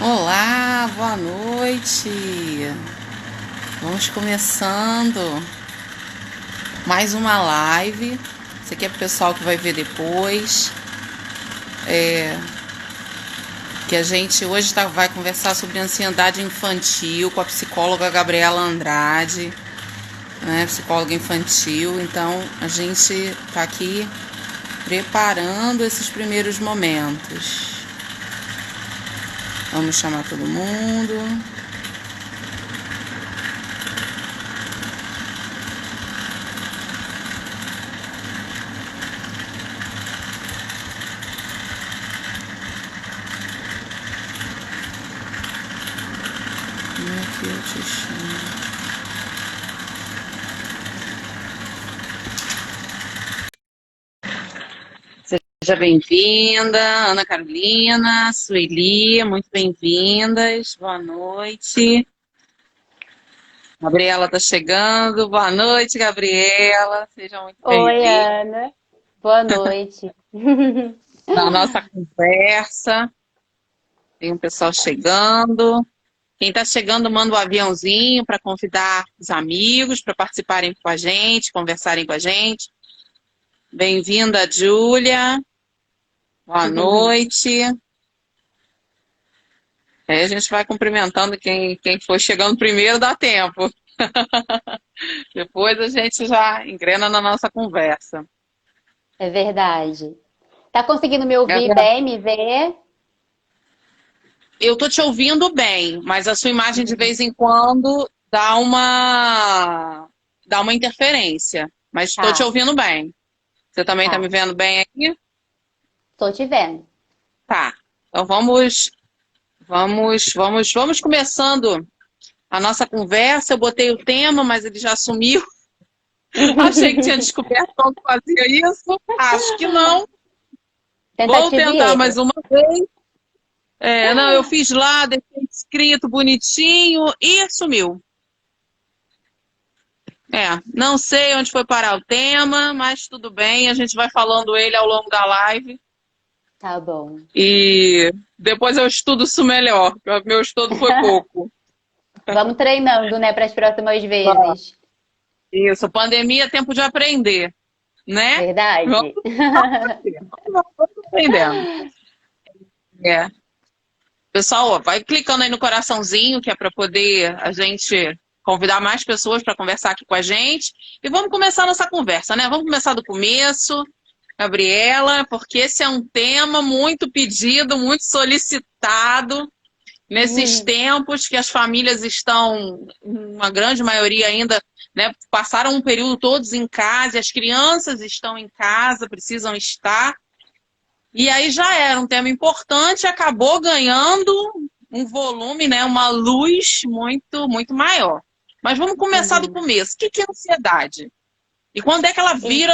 Olá, boa noite. Vamos começando mais uma live. Isso aqui é pro pessoal que vai ver depois. Que a gente hoje vai conversar sobre ansiedade infantil com a psicóloga Gabriela Andrade, né? Psicóloga infantil. Então a gente tá aqui preparando esses primeiros momentos. Vamos chamar todo mundo. Como é que eu te chamo? Seja bem-vinda, Ana Carolina, Sueli, muito bem-vindas. Boa noite. Gabriela está chegando. Boa noite, Gabriela. Seja muito Oi, bem-vinda Ana. Boa noite. na nossa conversa. Tem um pessoal chegando. Quem está chegando, manda um aviãozinho para convidar os amigos para participarem com a gente, conversarem com a gente. Bem-vinda, Júlia. Boa noite. Aí a gente vai cumprimentando quem for chegando primeiro, dá tempo. Depois a gente já engrena na nossa conversa. É verdade. Tá conseguindo me ouvir Gabriela, bem, me ver? eu tô te ouvindo bem, mas a sua imagem de vez em quando dá uma interferência. Mas estou te Tá, ouvindo bem. Você também está me tá. vendo bem aqui? Tô te vendo. Tá. Então vamos começando a nossa conversa. Eu botei o tema, mas ele já sumiu. Achei que tinha descoberto como fazia isso. Acho que não. Vou Tentativa e tentar mais erro. uma vez. Não, eu fiz lá, deixei escrito bonitinho e sumiu. Não sei onde foi parar o tema, mas tudo bem, a gente vai falando ele ao longo da live Tá bom. e depois eu estudo isso melhor, porque o meu estudo foi pouco. Vamos treinando, né, para as próximas vezes. Isso, pandemia é tempo de aprender, né? Vamos Verdade. aprendendo. É. Pessoal, ó, vai clicando aí no coraçãozinho, que é para poder a gente convidar mais pessoas para conversar aqui com a gente. E vamos começar a nossa conversa, né? Vamos começar do começo, Gabriela, porque esse é um tema muito pedido, muito solicitado nesses tempos que as famílias estão, uma grande maioria ainda, né, passaram um período todos em casa, e as crianças estão em casa, precisam estar. E aí já era um tema importante, acabou ganhando um volume, né, uma luz muito, muito maior. Mas vamos começar do Uhum. começo. O que é ansiedade? E quando é que ela E- vira,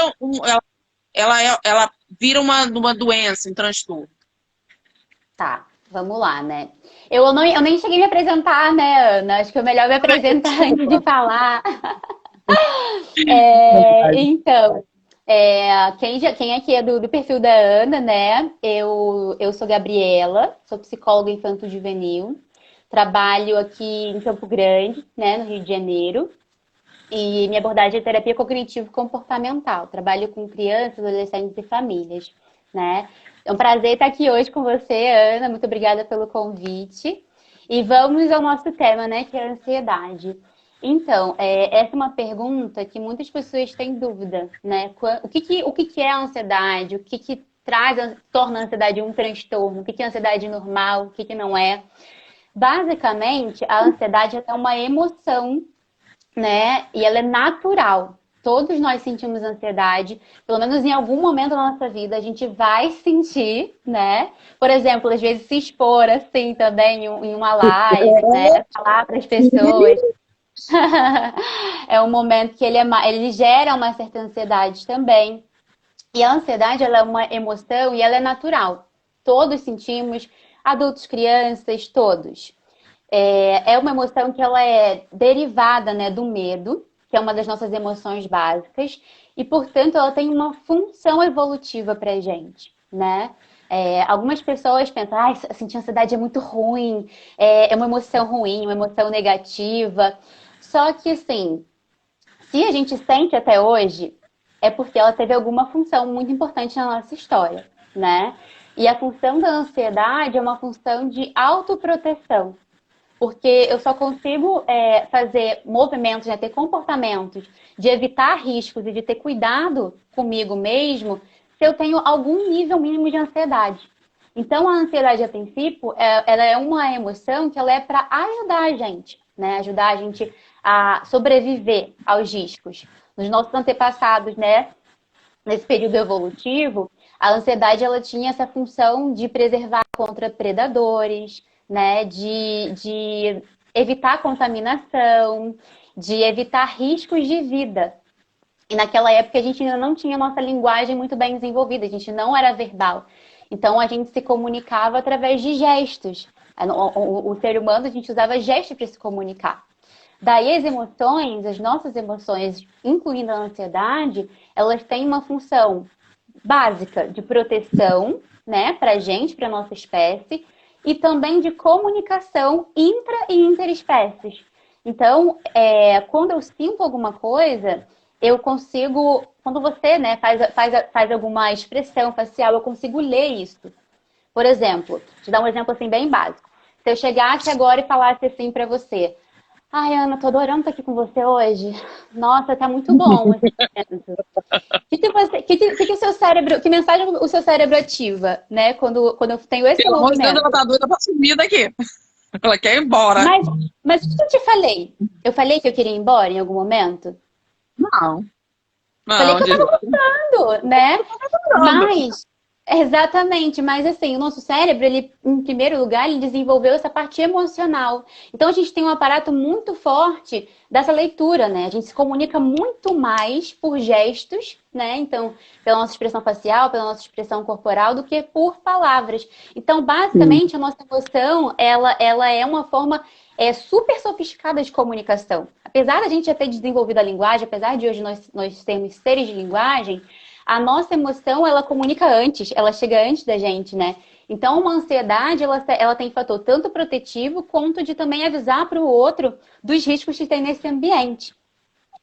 ela vira uma doença, um transtorno? Tá, vamos lá, né? Eu nem cheguei a me apresentar, né, Ana? Acho que é melhor me apresentar antes de falar. Então, quem aqui é do perfil da Ana, né? Eu sou Gabriela, sou psicóloga infanto-juvenil, trabalho aqui em Campo Grande, né, no Rio de Janeiro, e minha abordagem é terapia cognitivo-comportamental. Trabalho com crianças, adolescentes e famílias, né? É um prazer estar aqui hoje com você, Ana. Muito obrigada pelo convite. E vamos ao nosso tema, né, que é a ansiedade. Então, essa é uma pergunta que muitas pessoas têm dúvida, né? O que é a ansiedade? O que torna a ansiedade um transtorno? O que é a ansiedade normal? O que não é? Basicamente, a ansiedade é uma emoção, né? E ela é natural. Todos nós sentimos ansiedade, pelo menos em algum momento da nossa vida a gente vai sentir, né? Por exemplo, às vezes se expor assim também em uma live, né? Falar para as pessoas. É um momento que ele gera uma certa ansiedade também. E a ansiedade, ela é uma emoção e ela é natural. Todos sentimos, adultos, crianças, todos. É uma emoção que ela é derivada, né, do medo, que é uma das nossas emoções básicas, e, portanto, ela tem uma função evolutiva para a gente, né? Algumas pessoas pensam, ah, sentir ansiedade é muito ruim, é uma emoção ruim, uma emoção negativa. Só que, assim, se a gente sente até hoje, é porque ela teve alguma função muito importante na nossa história, né? E a função da ansiedade é uma função de autoproteção. Porque eu só consigo fazer movimentos, né, ter comportamentos de evitar riscos e de ter cuidado comigo mesmo se eu tenho algum nível mínimo de ansiedade. Então, a ansiedade, a princípio, ela é uma emoção que ela é para ajudar a gente, né? Ajudar a gente a sobreviver aos riscos. Nos nossos antepassados, né? Nesse período evolutivo, a ansiedade ela tinha essa função de preservar contra predadores, né? De evitar contaminação, de evitar riscos de vida. E naquela época a gente ainda não tinha nossa linguagem muito bem desenvolvida, a gente não era verbal. Então a gente se comunicava através de gestos. O ser humano, a gente usava gestos para se comunicar. Daí as emoções, as nossas emoções, incluindo a ansiedade, elas têm uma função básica de proteção, né, para a gente, para a nossa espécie, e também de comunicação intra e interespécies. Então, quando eu sinto alguma coisa, eu consigo, quando você, né, faz alguma expressão facial, eu consigo ler isso. Por exemplo, te dar um exemplo assim bem básico. Se eu chegasse agora e falasse assim para você: ai, Ana, tô adorando estar aqui com você hoje. Nossa, tá muito bom esse momento. Que o seu cérebro, que mensagem o seu cérebro ativa, né? Quando eu tenho esse Pelo amor de Deus, movimento. ela tá doida pra sumir daqui. Ela quer ir embora. Mas o que eu te falei? Eu falei que eu queria ir embora em algum momento? Não. Falei Não, que eu tava gostando, né? não. Exatamente, mas assim, o nosso cérebro, ele, em primeiro lugar, ele desenvolveu essa parte emocional. Então a gente tem um aparato muito forte dessa leitura, né? A gente se comunica muito mais por gestos, né? Então, pela nossa expressão facial, pela nossa expressão corporal, do que por palavras. Então, basicamente, a nossa emoção, ela é uma forma super sofisticada de comunicação. Apesar da gente já ter desenvolvido a linguagem, apesar de hoje nós termos seres de linguagem, a nossa emoção, ela comunica antes, ela chega antes da gente, né? Então, uma ansiedade, ela tem fator tanto protetivo, quanto de também avisar para o outro dos riscos que tem nesse ambiente.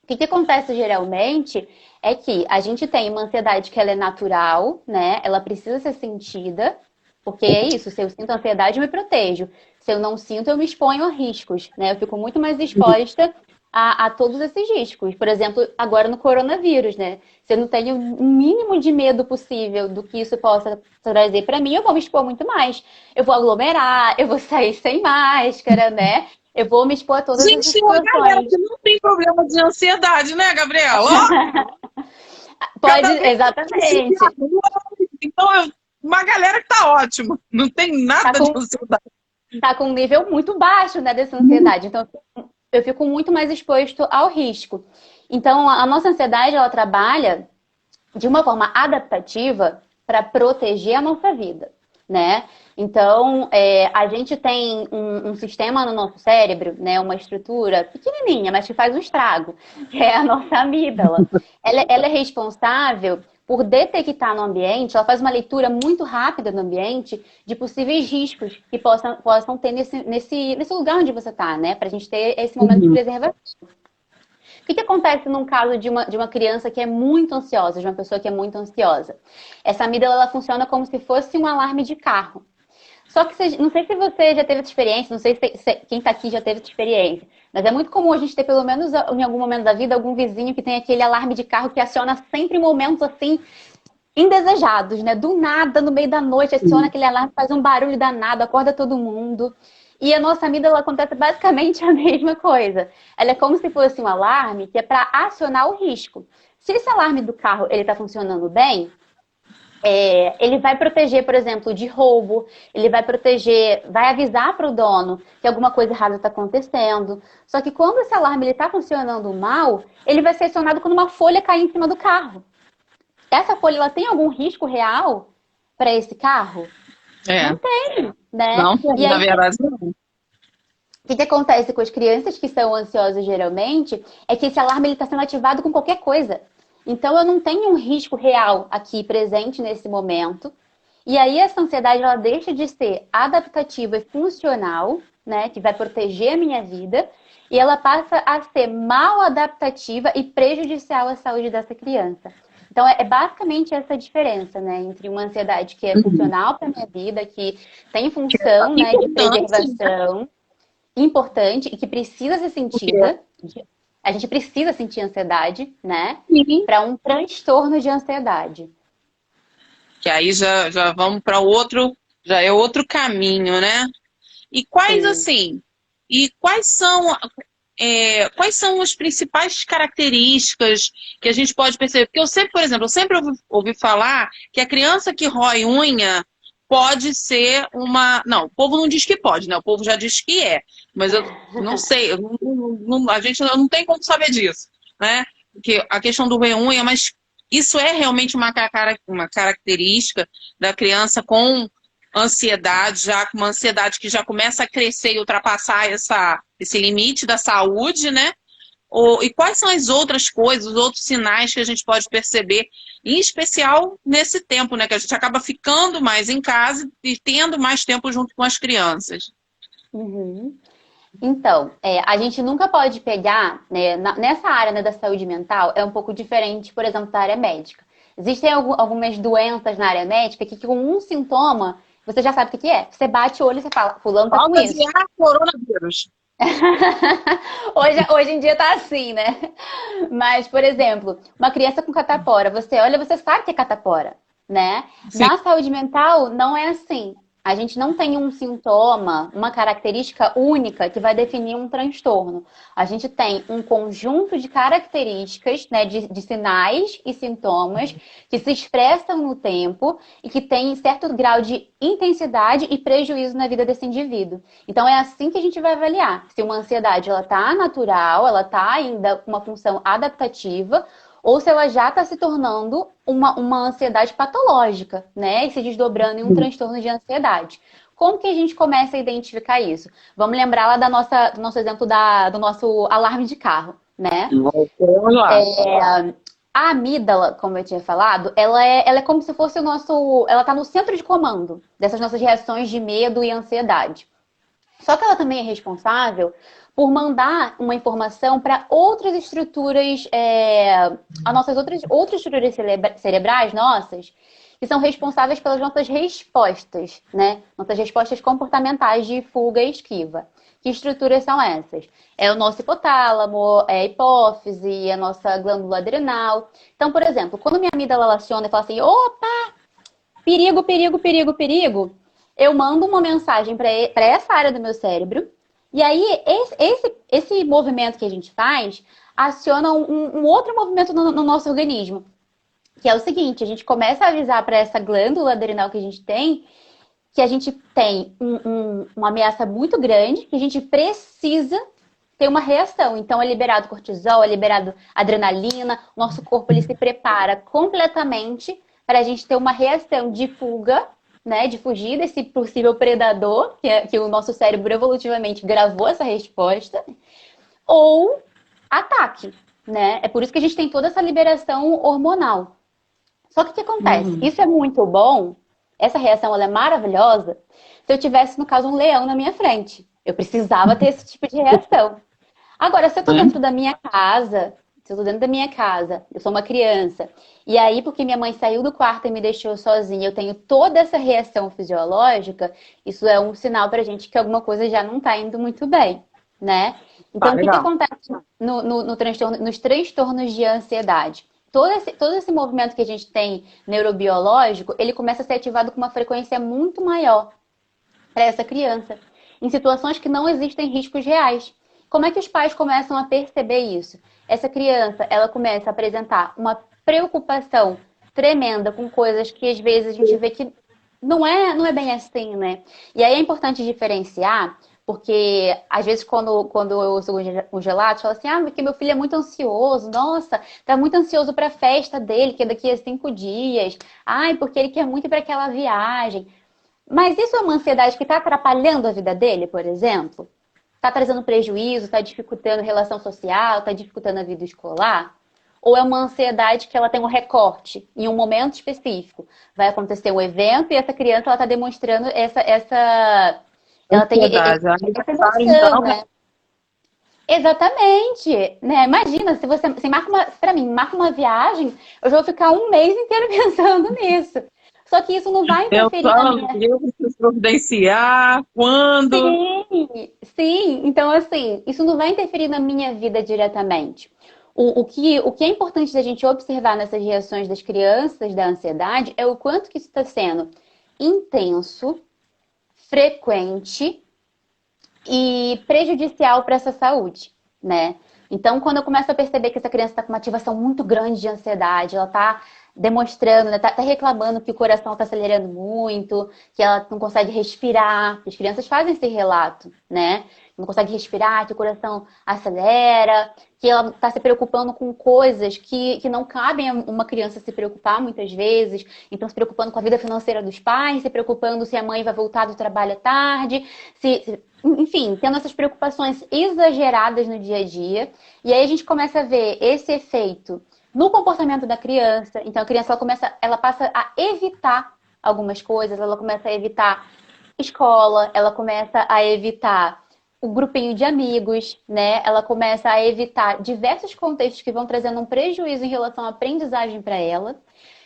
O que acontece geralmente é que a gente tem uma ansiedade que ela é natural, né? Ela precisa ser sentida, porque é isso, se eu sinto ansiedade, eu me protejo. Se eu não sinto, eu me exponho a riscos, né? Eu fico muito mais exposta a todos esses riscos. Por exemplo, agora no coronavírus, né? Se eu não tenho o mínimo de medo possível do que isso possa trazer para mim, eu vou me expor muito mais. Eu vou aglomerar, eu vou sair sem máscara, né? Eu vou me expor a todas essas Gente, tem uma galera situações. que não tem problema de ansiedade, né, Gabriela? Ó, Pode, cada vez que se exatamente. arruma. Então, uma galera que tá ótima. Não tem Tá nada de com, ansiedade. tá com um nível muito baixo, né, dessa ansiedade. Então, eu fico muito mais exposto ao risco. Então, a nossa ansiedade, ela trabalha de uma forma adaptativa para proteger a nossa vida, né? Então, a gente tem um sistema no nosso cérebro, né? Uma estrutura pequenininha, mas que faz um estrago, que é a nossa amígdala. Ela é responsável por detectar no ambiente, ela faz uma leitura muito rápida no ambiente de possíveis riscos que possam ter nesse lugar onde você está, né? Para a gente ter esse momento de preservação. O que acontece num caso de uma criança que é muito ansiosa, de uma pessoa que é muito ansiosa? Essa amígdala ela funciona como se fosse um alarme de carro. Só que não sei se você já teve essa experiência, não sei se quem está aqui já teve essa experiência, mas é muito comum a gente ter, pelo menos em algum momento da vida, algum vizinho que tem aquele alarme de carro que aciona sempre em momentos assim indesejados, né? Do nada, no meio da noite, aciona aquele alarme, faz um barulho danado, acorda todo mundo. E a nossa amígdala acontece basicamente a mesma coisa. Ela é como se fosse um alarme que é para acionar o risco. Se esse alarme do carro ele está funcionando bem, ele vai proteger, por exemplo, de roubo, ele vai proteger, vai avisar para o dono que alguma coisa errada está acontecendo. Só que quando esse alarme está funcionando mal, ele vai ser acionado quando uma folha cair em cima do carro. Essa folha ela tem algum risco real para esse carro? Não tem, né? Não tem, E na aí, verdade, não. o que acontece com as crianças que são ansiosas geralmente é que esse alarme está sendo ativado com qualquer coisa. Então eu não tenho um risco real aqui presente nesse momento. E aí essa ansiedade ela deixa de ser adaptativa e funcional, né, que vai proteger a minha vida, e ela passa a ser mal adaptativa e prejudicial à saúde dessa criança. Então é basicamente essa diferença, né, entre uma ansiedade que é Uhum. funcional para minha vida, que tem função, né, de Importante, né? preservação, importante e que precisa ser Porque, sentida. A gente precisa sentir ansiedade, né, sim, para um transtorno de ansiedade. que aí já vamos para outro, já é outro caminho, né? E quais, Sim. assim, e quais são as principais características que a gente pode perceber? Porque eu sempre, por exemplo, eu sempre ouvi falar que a criança que rói unha pode ser uma. Não, o povo não diz que pode, né? O povo já diz que é. Mas eu não sei, a gente não tem como saber disso, né? Porque a questão do roer unha, mas isso é realmente uma característica da criança com ansiedade, já com uma ansiedade que já começa a crescer e ultrapassar esse limite da saúde, né? E quais são as outras coisas, os outros sinais que a gente pode perceber, em especial nesse tempo, né? Que a gente acaba ficando mais em casa e tendo mais tempo junto com as crianças. Uhum. Então, a gente nunca pode pegar, né, nessa área, né, da saúde mental, é um pouco diferente, por exemplo, da área médica. Existem algumas doenças na área médica que com um sintoma, você já sabe o que que é. Você bate o olho e você fala, fulano tá com Falta de isso. ar, coronavírus. Hoje em dia tá assim, né? Mas, por exemplo, uma criança com catapora, você olha, você sabe que é catapora, né? Sim. Na saúde mental, não é assim. A gente não tem um sintoma, uma característica única que vai definir um transtorno. A gente tem um conjunto de características, né, de sinais e sintomas que se expressam no tempo e que têm certo grau de intensidade e prejuízo na vida desse indivíduo. Então é assim que a gente vai avaliar se uma ansiedade ela está natural, ela está ainda com uma função adaptativa, ou se ela já está se tornando uma ansiedade patológica, né? E se desdobrando em um transtorno de ansiedade. Como que a gente começa a identificar isso? Vamos lembrar lá do nosso exemplo do nosso alarme de carro, né? Vamos lá. A amígdala, como eu tinha falado, ela é como se fosse o nosso. Ela está no centro de comando dessas nossas reações de medo e ansiedade. Só que ela também é responsável por mandar uma informação para outras estruturas, as nossas outras estruturas cerebrais nossas, que são responsáveis pelas nossas respostas, né? Nossas respostas comportamentais de fuga e esquiva. Que estruturas são essas? É o nosso hipotálamo, é a hipófise, a nossa glândula adrenal. Então, por exemplo, quando minha amígdala aciona e fala assim, opa, perigo, perigo, perigo, perigo, eu mando uma mensagem para essa área do meu cérebro. E aí, esse movimento que a gente faz aciona um outro movimento no nosso organismo. Que é o seguinte, a gente começa a avisar para essa glândula adrenal que a gente tem uma ameaça muito grande, que a gente precisa ter uma reação. Então é liberado cortisol, é liberado adrenalina, o nosso corpo ele se prepara completamente para a gente ter uma reação de fuga, né, de fugir desse possível predador, que o nosso cérebro evolutivamente gravou essa resposta, ou ataque, né? É por isso que a gente tem toda essa liberação hormonal. Só que o que acontece? Uhum. Isso é muito bom, essa reação ela é maravilhosa, se eu tivesse, no caso, um leão na minha frente. Eu precisava ter esse tipo de reação. Agora, se eu tô dentro da minha casa, se eu tô dentro da minha casa, eu sou uma criança, e aí, porque minha mãe saiu do quarto e me deixou sozinha, eu tenho toda essa reação fisiológica, isso é um sinal pra gente que alguma coisa já não tá indo muito bem, né? Tá, Então, o que que legal. acontece nos transtornos de ansiedade? Todo esse movimento que a gente tem neurobiológico, ele começa a ser ativado com uma frequência muito maior para essa criança, em situações que não existem riscos reais. Como é que os pais começam a perceber isso? Essa criança, ela começa a apresentar uma preocupação tremenda com coisas que às vezes a gente vê que não é bem assim, né? E aí é importante diferenciar, porque às vezes quando eu ouço os relatos, fala assim, ah, porque meu filho é muito ansioso, nossa, tá muito ansioso para a festa dele, que é daqui a 5 dias. Ai, porque ele quer muito ir para aquela viagem. Mas isso é uma ansiedade que está atrapalhando a vida dele, por exemplo? Está trazendo prejuízo, está dificultando a relação social, está dificultando a vida escolar? ou é uma ansiedade que ela tem um recorte em um momento específico? Vai acontecer um evento e essa criança ela está demonstrando ela tem Ansiedade. essa Aniversário, emoção, então, né? Exatamente, né? Imagina, se você marca para mim, marca uma viagem, eu já vou ficar um mês inteiro pensando nisso. Só que isso não vai interferir na pensando, minha. eu preciso providenciar, quando. Sim. Então, assim, isso não vai interferir na minha vida diretamente. O que é importante da gente observar nessas reações das crianças da ansiedade é o quanto que isso está sendo intenso, frequente e prejudicial para essa saúde, né? Então, quando eu começo a perceber que essa criança está com uma ativação muito grande de ansiedade, ela está demonstrando, né, tá reclamando que o coração está acelerando muito, que ela não consegue respirar. As crianças fazem esse relato, né? Não consegue respirar, que o coração acelera, que ela está se preocupando com coisas que não cabem a uma criança se preocupar muitas vezes. Então, se preocupando com a vida financeira dos pais, se preocupando se a mãe vai voltar do trabalho à tarde, enfim, tendo essas preocupações exageradas no dia a dia. E aí a gente começa a ver esse efeito no comportamento da criança. Então a criança ela passa a evitar algumas coisas, ela começa a evitar escola, ela começa a evitar o grupinho de amigos, né? Ela começa a evitar diversos contextos que vão trazendo um prejuízo em relação à aprendizagem para ela.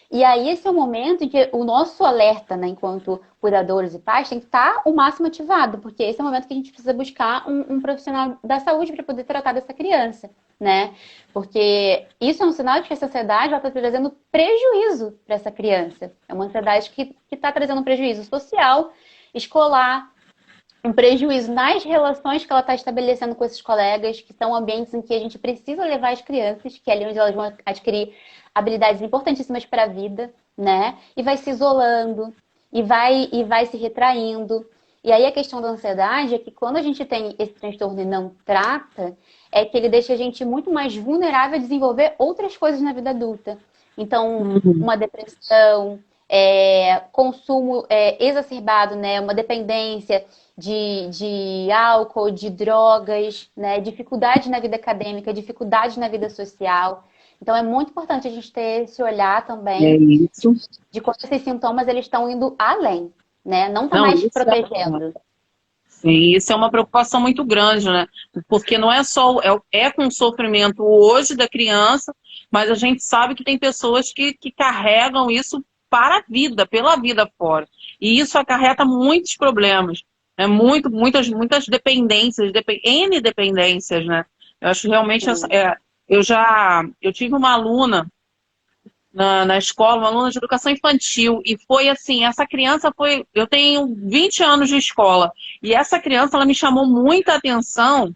E aí esse é o momento em que o nosso alerta, né, enquanto cuidadores e pais, tem que estar o máximo ativado, porque esse é o momento que a gente precisa buscar um profissional da saúde para poder tratar dessa criança, né? Porque isso é um sinal de que essa ansiedade está trazendo prejuízo para essa criança. É uma ansiedade que está trazendo um prejuízo social, escolar, um prejuízo nas relações que ela está estabelecendo com esses colegas, que são ambientes em que a gente precisa levar as crianças, que é ali onde elas vão adquirir habilidades importantíssimas para a vida, né? E vai se isolando, e vai se retraindo. E aí a questão da ansiedade é que quando a gente tem esse transtorno e não trata, é que ele deixa a gente muito mais vulnerável a desenvolver outras coisas na vida adulta. Então, Uhum. uma depressão, consumo exacerbado, né? Uma dependência de álcool, de drogas, né? Dificuldade na vida acadêmica, dificuldade na vida social. Então é muito importante a gente ter esse olhar É também isso. de quando esses sintomas eles estão indo além, né? Não tá Não, mais isso protegendo. sim, isso é uma preocupação muito grande, né? Porque não é só, é com sofrimento hoje da criança, mas a gente sabe que tem pessoas que carregam isso para a vida, pela vida fora. E isso acarreta muitos problemas, né? Muitas dependências, N dependências, né? Eu acho realmente, Sim. eu tive uma aluna na escola, uma aluna de educação infantil, e foi assim, essa criança foi, eu tenho 20 anos de escola, e essa criança, ela me chamou muita atenção,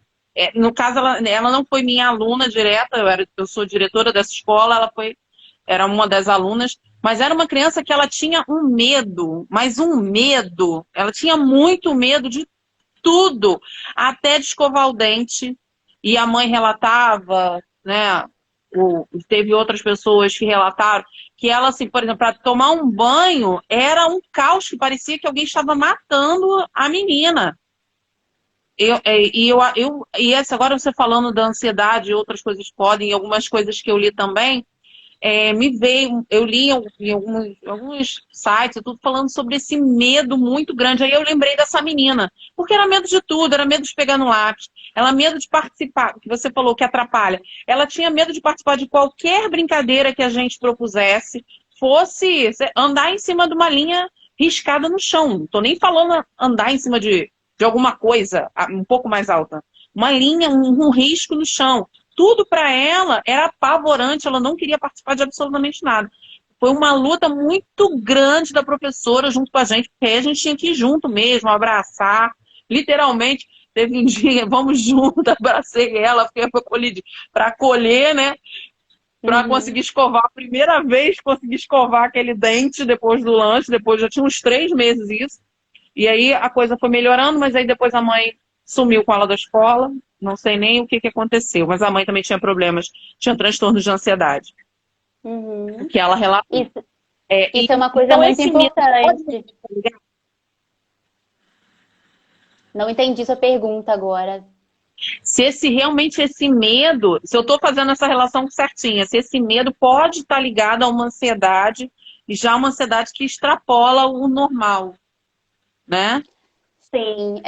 no caso, ela não foi minha aluna direta, eu sou diretora dessa escola, era uma das alunas, mas era uma criança que ela tinha um medo, mas um medo, ela tinha muito medo de tudo, até de escovar o dente, e a mãe relatava, né, teve outras pessoas que relataram que ela, assim, por exemplo, para tomar um banho, era um caos que parecia que alguém estava matando a menina. E essa, agora você falando da ansiedade e outras coisas podem, e algumas coisas que eu li também, me veio, eu li em alguns sites, tudo falando sobre esse medo muito grande. Aí eu lembrei dessa menina, porque era medo de tudo, era medo de pegar no lápis, ela medo de participar, que você falou que atrapalha. Ela tinha medo de participar de qualquer brincadeira que a gente propusesse, fosse andar em cima de uma linha riscada no chão. Não tô nem falando andar em cima de alguma coisa um pouco mais alta. Uma linha, um risco no chão. Tudo para ela era apavorante, ela não queria participar de absolutamente nada. Foi uma luta muito grande da professora junto com a gente, porque aí a gente tinha que ir junto mesmo, abraçar. Literalmente, teve um dia, vamos junto, abracei ela, fiquei para acolher, né? Para conseguir Uhum. escovar. A primeira vez consegui escovar aquele dente depois do lanche, depois já tinha uns 3 meses isso. E aí a coisa foi melhorando, mas aí depois a mãe sumiu com ela da escola. Não sei nem o que aconteceu, mas a mãe também tinha problemas, tinha transtornos de ansiedade, Uhum. que ela relatou. Isso, isso é uma coisa Então muito esse medo pode... importante. Não entendi sua pergunta agora. Se realmente esse medo, se eu estou fazendo essa relação certinha, se esse medo pode estar ligado a uma ansiedade, e já uma ansiedade que extrapola o normal, né? Sim,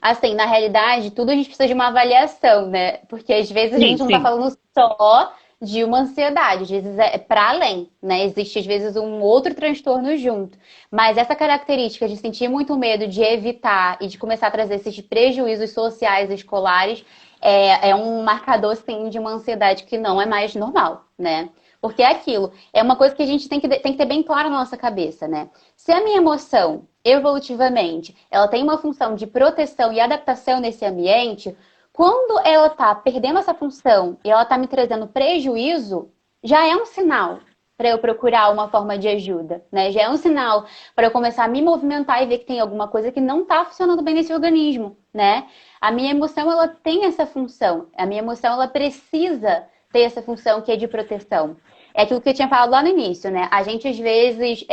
assim, na realidade, tudo a gente precisa de uma avaliação, né? Porque às vezes a Sim, gente não tá sim. falando só de uma ansiedade, às vezes é para além, né? Existe às vezes um outro transtorno junto. Mas essa característica de sentir muito medo, de evitar e de começar a trazer esses prejuízos sociais e escolares é um marcador, sim, de uma ansiedade que não é mais normal, né? Porque é aquilo, é uma coisa que a gente tem que ter bem claro na nossa cabeça, né? Se a minha emoção, evolutivamente, ela tem uma função de proteção e adaptação nesse ambiente, quando ela está perdendo essa função e ela está me trazendo prejuízo, já é um sinal para eu procurar uma forma de ajuda, né? Já é um sinal para eu começar a me movimentar e ver que tem alguma coisa que não está funcionando bem nesse organismo, né? A minha emoção, ela tem essa função. A minha emoção, ela precisa ter essa função que é de proteção. É aquilo que eu tinha falado lá no início, né? A gente às vezes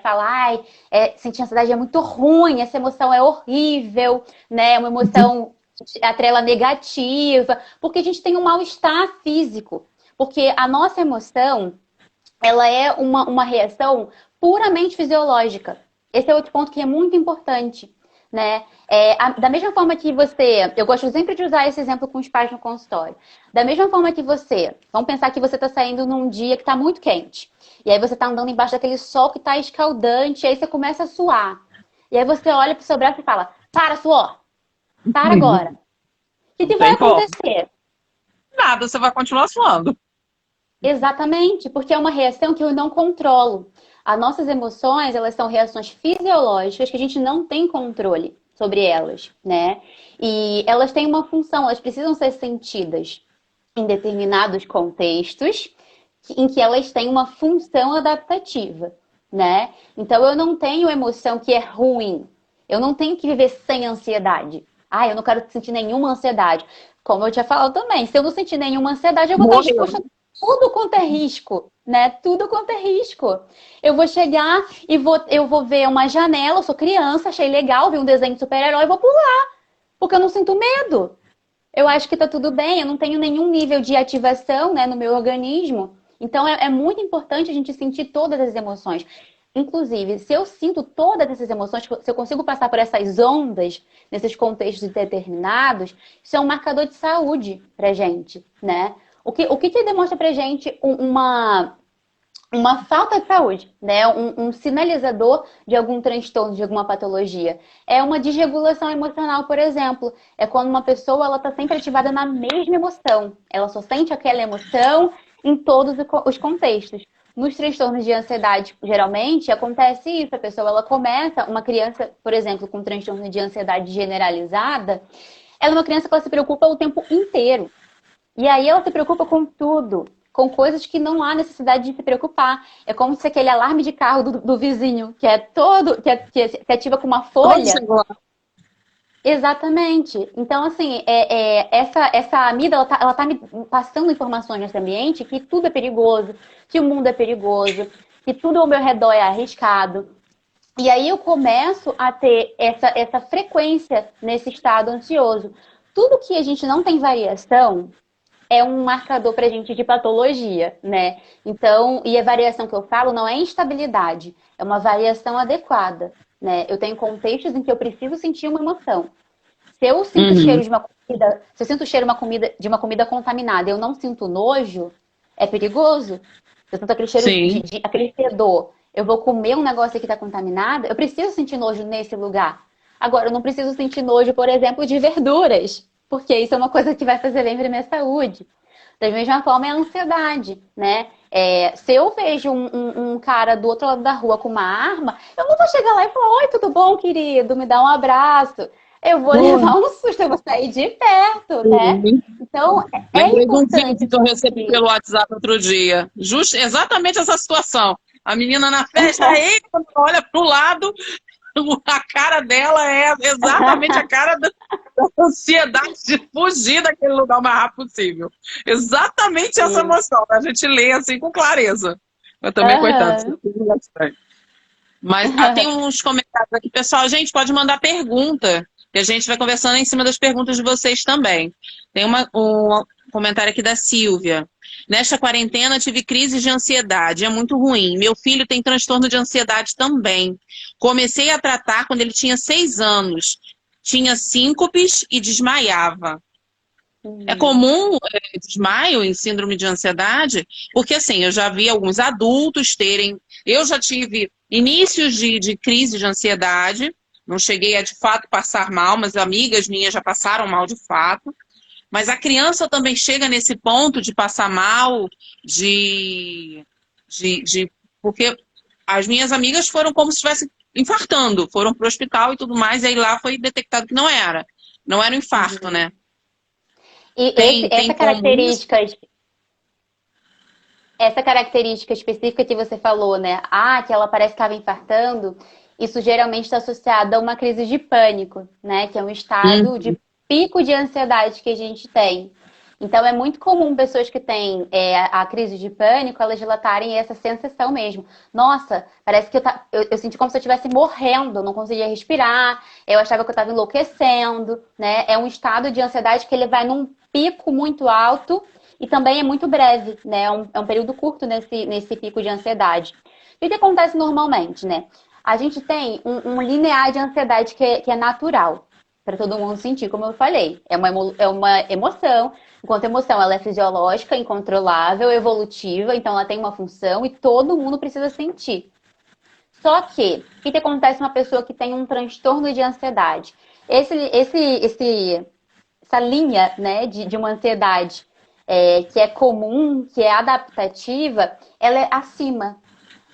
fala, ai, sentir ansiedade é muito ruim, essa emoção é horrível, né? É uma emoção atrela negativa, porque a gente tem um mal-estar físico. Porque a nossa emoção, ela é uma reação puramente fisiológica. Esse é outro ponto que é muito importante, né? Da mesma forma que você... Eu gosto sempre de usar esse exemplo com os pais no consultório. Da mesma forma que você... Vamos pensar que você está saindo num dia que está muito quente. E aí você está andando embaixo daquele sol que está escaldante. E aí você começa a suar. E aí você olha para o seu braço e fala, para, suor! Para agora! O que vai Tem como. acontecer? Nada, você vai continuar suando. Exatamente, porque é uma reação que eu não controlo. As nossas emoções, elas são reações fisiológicas que a gente não tem controle sobre elas, né? E elas têm uma função, elas precisam ser sentidas em determinados contextos em que elas têm uma função adaptativa, né? Então eu não tenho emoção que é ruim. Eu não tenho que viver sem ansiedade. Ah, eu não quero sentir nenhuma ansiedade. Como eu tinha falado também, se eu não sentir nenhuma ansiedade, eu vou estar Morreu. exposta a tudo quanto é risco, né? Tudo quanto é risco. Eu vou chegar e eu vou ver uma janela, eu sou criança, achei legal, vi um desenho de super-herói, eu vou pular, porque eu não sinto medo. Eu acho que tá tudo bem, eu não tenho nenhum nível de ativação, né, no meu organismo. Então é muito importante a gente sentir todas as emoções. Inclusive, se eu sinto todas essas emoções, se eu consigo passar por essas ondas, nesses contextos determinados, isso é um marcador de saúde pra gente, né? O que demonstra pra gente uma falta de saúde, né? Um sinalizador de algum transtorno, de alguma patologia. É uma desregulação emocional, por exemplo. É quando uma pessoa ela está sempre ativada na mesma emoção. Ela só sente aquela emoção em todos os contextos. Nos transtornos de ansiedade, geralmente, acontece isso. A pessoa ela começa, uma criança, por exemplo, com transtorno de ansiedade generalizada, ela é uma criança que ela se preocupa o tempo inteiro. E aí ela se preocupa com tudo, com coisas que não há necessidade de se preocupar. É como se aquele alarme de carro do vizinho, que é todo, que ativa com uma Onde folha. chegou? Exatamente. Então, assim, essa amígdala, ela tá me passando informações nesse ambiente que tudo é perigoso, que o mundo é perigoso, que tudo ao meu redor é arriscado. E aí eu começo a ter essa frequência nesse estado ansioso. Tudo que a gente não tem variação, é um marcador pra gente de patologia, né? Então, e a variação que eu falo não é instabilidade, é uma variação adequada, né? Eu tenho contextos em que eu preciso sentir uma emoção. Se eu sinto o cheiro Uhum. de uma comida, se eu sinto o cheiro de uma comida contaminada e eu não sinto nojo, é perigoso. Se eu sinto aquele cheiro Sim. aquele fedor, eu vou comer um negócio que está contaminado, eu preciso sentir nojo nesse lugar. Agora, eu não preciso sentir nojo, por exemplo, de verduras, porque isso é uma coisa que vai fazer bem para minha saúde. Da mesma forma, é a ansiedade, né? Se eu vejo um cara do outro lado da rua com uma arma, eu não vou chegar lá e falar, oi, tudo bom, querido? Me dá um abraço. Eu vou levar um susto, eu vou sair de perto, né? Sim. Então, é Lembrei de um importante vídeo que eu recebi sentir. pelo WhatsApp outro dia. Exatamente essa situação. A menina na festa, aí, quando olha para o lado, a cara dela é exatamente a cara da ansiedade de fugir daquele lugar o mais rápido possível. Exatamente essa Sim. emoção. A gente lê assim com clareza. Eu também, coitado, Aham. mas tem uns comentários aqui, pessoal. Gente, pode mandar pergunta. E a gente vai conversando em cima das perguntas de vocês também. Tem um comentário aqui da Silvia. Nesta quarentena tive crises de ansiedade, é muito ruim. Meu filho tem transtorno de ansiedade também. Comecei a tratar quando ele tinha 6 anos. Tinha síncopes e desmaiava. É comum desmaio em síndrome de ansiedade? Porque assim, eu já vi alguns adultos terem... Eu já tive inícios de crise de ansiedade. Não cheguei a, de fato, passar mal, mas amigas minhas já passaram mal de fato. Mas a criança também chega nesse ponto de passar mal, porque as minhas amigas foram como se estivessem infartando, foram para o hospital e tudo mais, e aí lá foi detectado que não era. Não era um infarto, né? E essa característica específica que você falou, né? Ah, que ela parece que estava infartando, isso geralmente está associado a uma crise de pânico, né? Que é um estado de pico de ansiedade que a gente tem. Então, é muito comum pessoas que têm a crise de pânico, elas relatarem essa sensação mesmo. Nossa, parece que eu senti como se eu estivesse morrendo, eu não conseguia respirar, eu achava que eu estava enlouquecendo, né? É um estado de ansiedade que ele vai num pico muito alto e também é muito breve, né? É um período curto nesse pico de ansiedade. O que acontece normalmente, né? A gente tem um linear de ansiedade que é natural, para todo mundo sentir, como eu falei. É uma emoção. Enquanto emoção, ela é fisiológica, incontrolável, evolutiva, então ela tem uma função e todo mundo precisa sentir. Só que, o que acontece com uma pessoa que tem um transtorno de ansiedade? Essa linha, né, de uma ansiedade que é comum, que é adaptativa, ela é acima.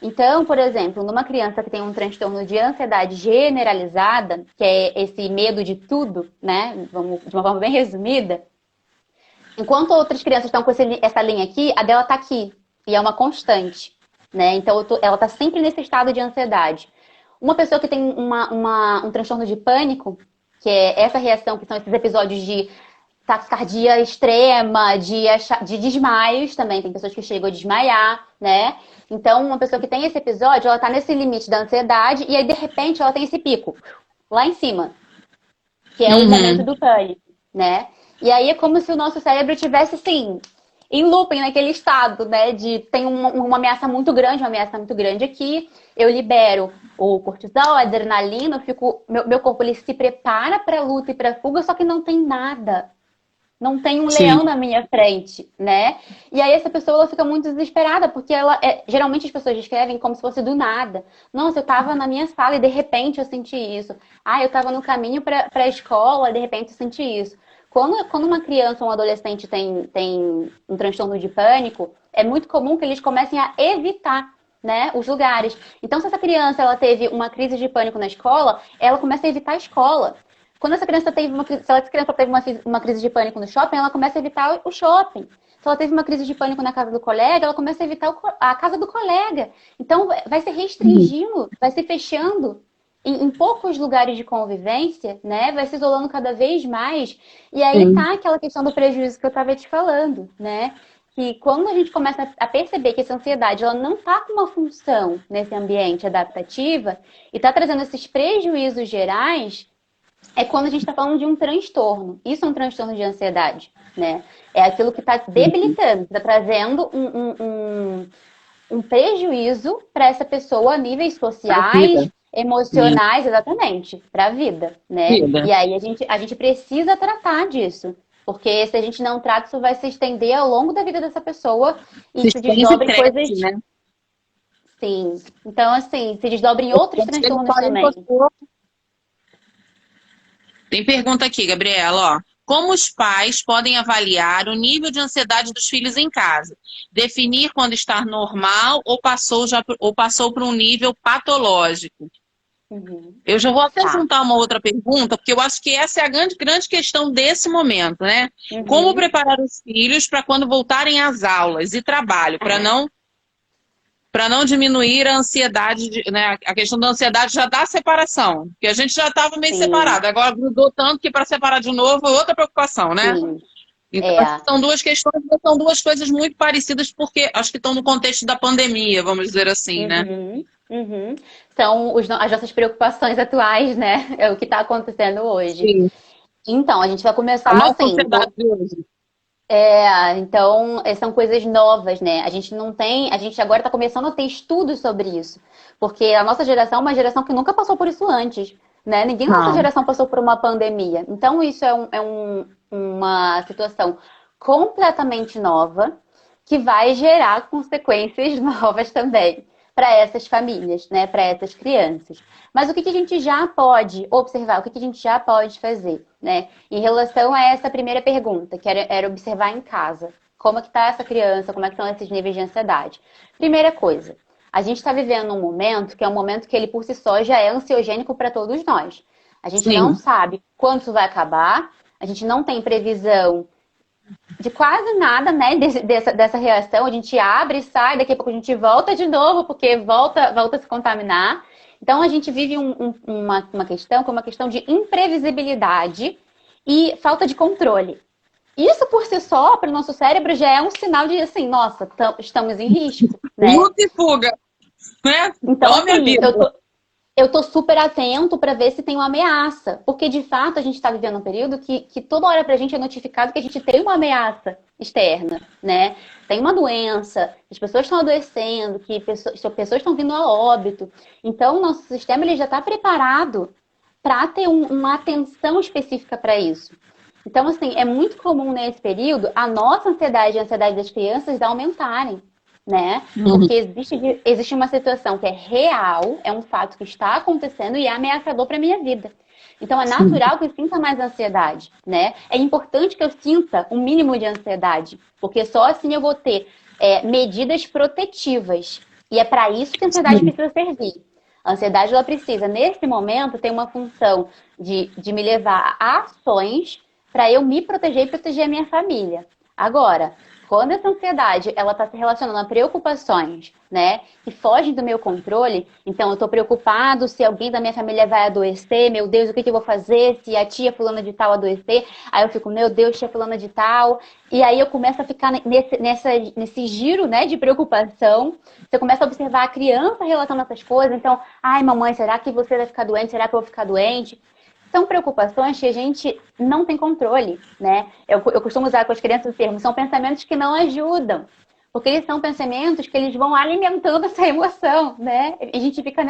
Então, por exemplo, numa criança que tem um transtorno de ansiedade generalizada, que é esse medo de tudo, né? Vamos, de uma forma bem resumida, enquanto outras crianças estão com essa linha aqui, a dela está aqui. E é uma constante, né? Então, ela está sempre nesse estado de ansiedade. Uma pessoa que tem um transtorno de pânico, que é essa reação, que são esses episódios de taquicardia extrema, de desmaios também. Tem pessoas que chegam a desmaiar, né? Então, uma pessoa que tem esse episódio, ela tá nesse limite da ansiedade e aí, de repente, ela tem esse pico lá em cima, que é o momento do pânico, né? E aí é como se o nosso cérebro tivesse, assim, em looping, naquele estado, né? De tem uma ameaça muito grande aqui, eu libero o cortisol, a adrenalina, meu corpo ele se prepara para luta e para fuga, só que não tem nada. Não tem um leão na minha frente, né? E aí essa pessoa ela fica muito desesperada, porque geralmente as pessoas descrevem como se fosse do nada. Nossa, eu tava na minha sala e de repente eu senti isso. Ah, eu tava no caminho para a escola e de repente eu senti isso. Quando uma criança ou um adolescente tem um transtorno de pânico, é muito comum que eles comecem a evitar, né, os lugares. Então, se essa criança ela teve uma crise de pânico na escola, ela começa a evitar a escola. Quando essa criança teve uma crise de pânico no shopping, ela começa a evitar o shopping. Se ela teve uma crise de pânico na casa do colega, ela começa a evitar a casa do colega. Então, vai se restringindo, vai se fechando em poucos lugares de convivência, né? Vai se isolando cada vez mais. E aí tá aquela questão do prejuízo que eu estava te falando, né? Que quando a gente começa a perceber que essa ansiedade ela não está com uma função nesse ambiente adaptativa e está trazendo esses prejuízos gerais, é quando a gente está falando de um transtorno. Isso é um transtorno de ansiedade, né? É aquilo que está debilitando, está trazendo um prejuízo para essa pessoa a níveis sociais, emocionais, exatamente, para a vida, né? E aí a gente precisa tratar disso. Porque se a gente não trata, isso vai se estender ao longo da vida dessa pessoa e se desdobra em coisas... Né? Sim. Então, assim, se desdobra em outros transtornos também. Tem pergunta aqui, Gabriela, ó. Como os pais podem avaliar o nível de ansiedade dos filhos em casa? Definir quando está normal ou passou por um nível patológico? Eu já vou até juntar uma outra pergunta, porque eu acho que essa é a grande questão desse momento, né? Como preparar os filhos para quando voltarem às aulas e trabalho, para não diminuir a ansiedade, né? A questão da ansiedade já dá separação, porque a gente já estava meio separado, agora grudou tanto que para separar de novo é outra preocupação, né? Então, são duas questões, são duas coisas muito parecidas, porque acho que estão no contexto da pandemia, vamos dizer assim, né? Uhum. São as nossas preocupações atuais, né? É o que está acontecendo hoje. Sim. Então, a gente vai A começar nossa assim. sociedade de hoje. Então, são coisas novas, né? A gente não tem, a gente agora está começando a ter estudos sobre isso, porque a nossa geração é uma geração que nunca passou por isso antes, né? Ninguém da nossa Não. geração passou por uma pandemia. Então, isso uma situação completamente nova que vai gerar consequências novas também para essas famílias, né? Para essas crianças. Mas o que a gente já pode observar, o que a gente já pode fazer, né? Em relação a essa primeira pergunta, que era observar em casa. Como é que está essa criança, como é que estão esses níveis de ansiedade? Primeira coisa, a gente está vivendo um momento que é um momento que ele por si só já é ansiogênico para todos nós. A gente não Sim. sabe quando isso vai acabar, a gente não tem previsão de quase nada, né, dessa reação. A gente abre e sai, daqui a pouco a gente volta de novo, porque volta a se contaminar. Então a gente vive uma questão que é uma questão de imprevisibilidade e falta de controle. Isso por si só, para o nosso cérebro, já é um sinal de assim, nossa, estamos em risco, né? Luta e fuga, né? Então, Tome a assim, vida. eu tô super atento para ver se tem uma ameaça. Porque, de fato, a gente está vivendo um período que toda hora pra gente é notificado que a gente tem uma ameaça externa, né? Tem uma doença, as pessoas estão adoecendo, que pessoas estão vindo a óbito. Então, o nosso sistema ele já está preparado para ter uma atenção específica para isso. Então, assim, é muito comum nesse período a nossa ansiedade e a ansiedade das crianças aumentarem, né? Uhum. Porque existe uma situação que é real, é um fato que está acontecendo e é ameaçador para a minha vida. Então, é Sim. natural que eu sinta mais ansiedade, né? É importante que eu sinta um mínimo de ansiedade, porque só assim eu vou ter medidas protetivas. E é para isso que a ansiedade Sim. precisa servir. A ansiedade, ela precisa, nesse momento, ter uma função de me levar a ações para eu me proteger e proteger a minha família. Agora, quando essa ansiedade ela está se relacionando a preocupações, né, que fogem do meu controle, então eu estou preocupado se alguém da minha família vai adoecer, meu Deus, o que eu vou fazer se a tia fulana de tal adoecer? Aí eu fico, meu Deus, tia fulana de tal. E aí eu começo a ficar nesse giro, né, de preocupação. Você começa a observar a criança relatando essas coisas. Então, ai, mamãe, será que você vai ficar doente? Será que eu vou ficar doente? São preocupações que a gente não tem controle, né? Eu costumo usar com as crianças o termo, são pensamentos que não ajudam. Porque eles são pensamentos que eles vão alimentando essa emoção, né? E a gente fica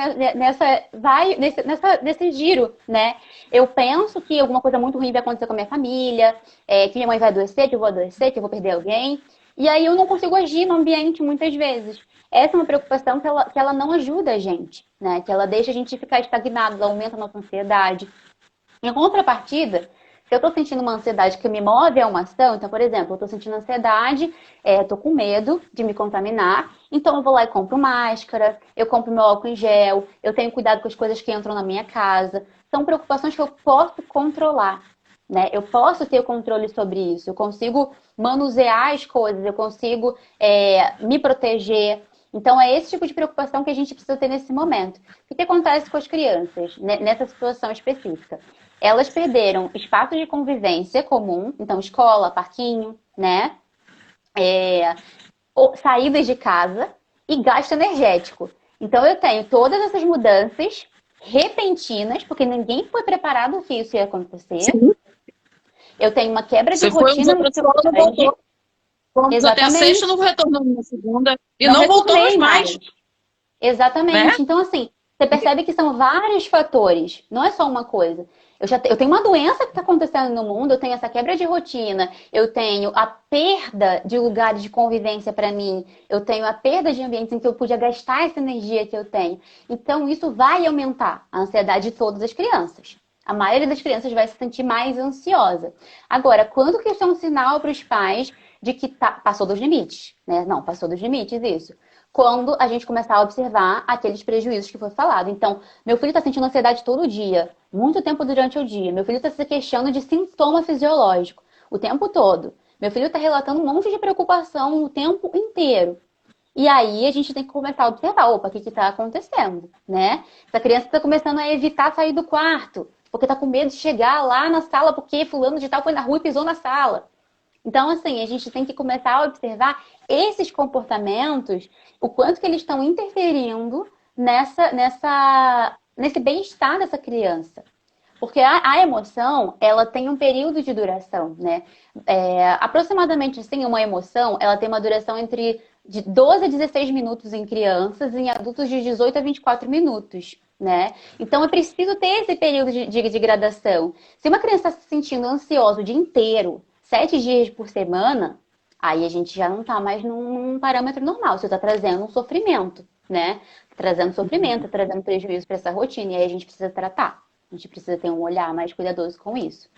nesse giro, né? Eu penso que alguma coisa muito ruim vai acontecer com a minha família, que minha mãe vai adoecer, que eu vou adoecer, que eu vou perder alguém. E aí eu não consigo agir no ambiente muitas vezes. Essa é uma preocupação que ela não ajuda a gente, né? Que ela deixa a gente ficar estagnado, ela aumenta a nossa ansiedade. Em contrapartida, se eu estou sentindo uma ansiedade que me move a uma ação, então, por exemplo, eu estou sentindo ansiedade, estou com medo de me contaminar, então eu vou lá e compro máscara, eu compro meu álcool em gel, eu tenho cuidado com as coisas que entram na minha casa. São preocupações que eu posso controlar, né? Eu posso ter o controle sobre isso, eu consigo manusear as coisas, eu consigo me proteger. Então, é esse tipo de preocupação que a gente precisa ter nesse momento. O que acontece com as crianças nessa situação específica? Elas perderam espaço de convivência comum, então escola, parquinho, né? Saídas de casa e gasto energético. Então eu tenho todas essas mudanças repentinas, porque ninguém foi preparado que isso ia acontecer. Sim. Eu tenho uma quebra de Você foi um dia rotina para a muito escola, não grande. voltou. Fomos até a sexta, Exatamente. não retornou na segunda. E Não não voltamos retornei mais, mais. né? Exatamente. Então, assim, você percebe que são vários fatores, não é só uma coisa. Eu tenho uma doença que está acontecendo no mundo, eu tenho essa quebra de rotina, eu tenho a perda de lugares de convivência para mim, eu tenho a perda de ambientes em que eu podia gastar essa energia que eu tenho. Então, isso vai aumentar a ansiedade de todas as crianças. A maioria das crianças vai se sentir mais ansiosa. Agora, quando que isso é um sinal para os pais de que passou dos limites, né? Não, passou dos limites isso. Quando a gente começar a observar aqueles prejuízos que foi falado. Então, meu filho está sentindo ansiedade todo dia, muito tempo durante o dia. Meu filho está se queixando de sintoma fisiológico o tempo todo. Meu filho está relatando um monte de preocupação o tempo inteiro. E aí a gente tem que começar a observar, opa, o que está acontecendo, né? Essa criança está começando a evitar sair do quarto, porque está com medo de chegar lá na sala, porque fulano de tal foi na rua e pisou na sala. Então, assim, a gente tem que começar a observar esses comportamentos, o quanto que eles estão interferindo nesse bem-estar dessa criança. Porque a emoção, ela tem um período de duração, né? Aproximadamente, assim, uma emoção, ela tem uma duração de 12 a 16 minutos em crianças e em adultos de 18 a 24 minutos, né? Então, é preciso ter esse período de gradação. Se uma criança está se sentindo ansiosa o dia inteiro, 7 dias por semana, aí a gente já não está mais num parâmetro normal. Você está trazendo um sofrimento, né? Trazendo sofrimento, trazendo prejuízo para essa rotina. E aí a gente precisa tratar. A gente precisa ter um olhar mais cuidadoso com isso.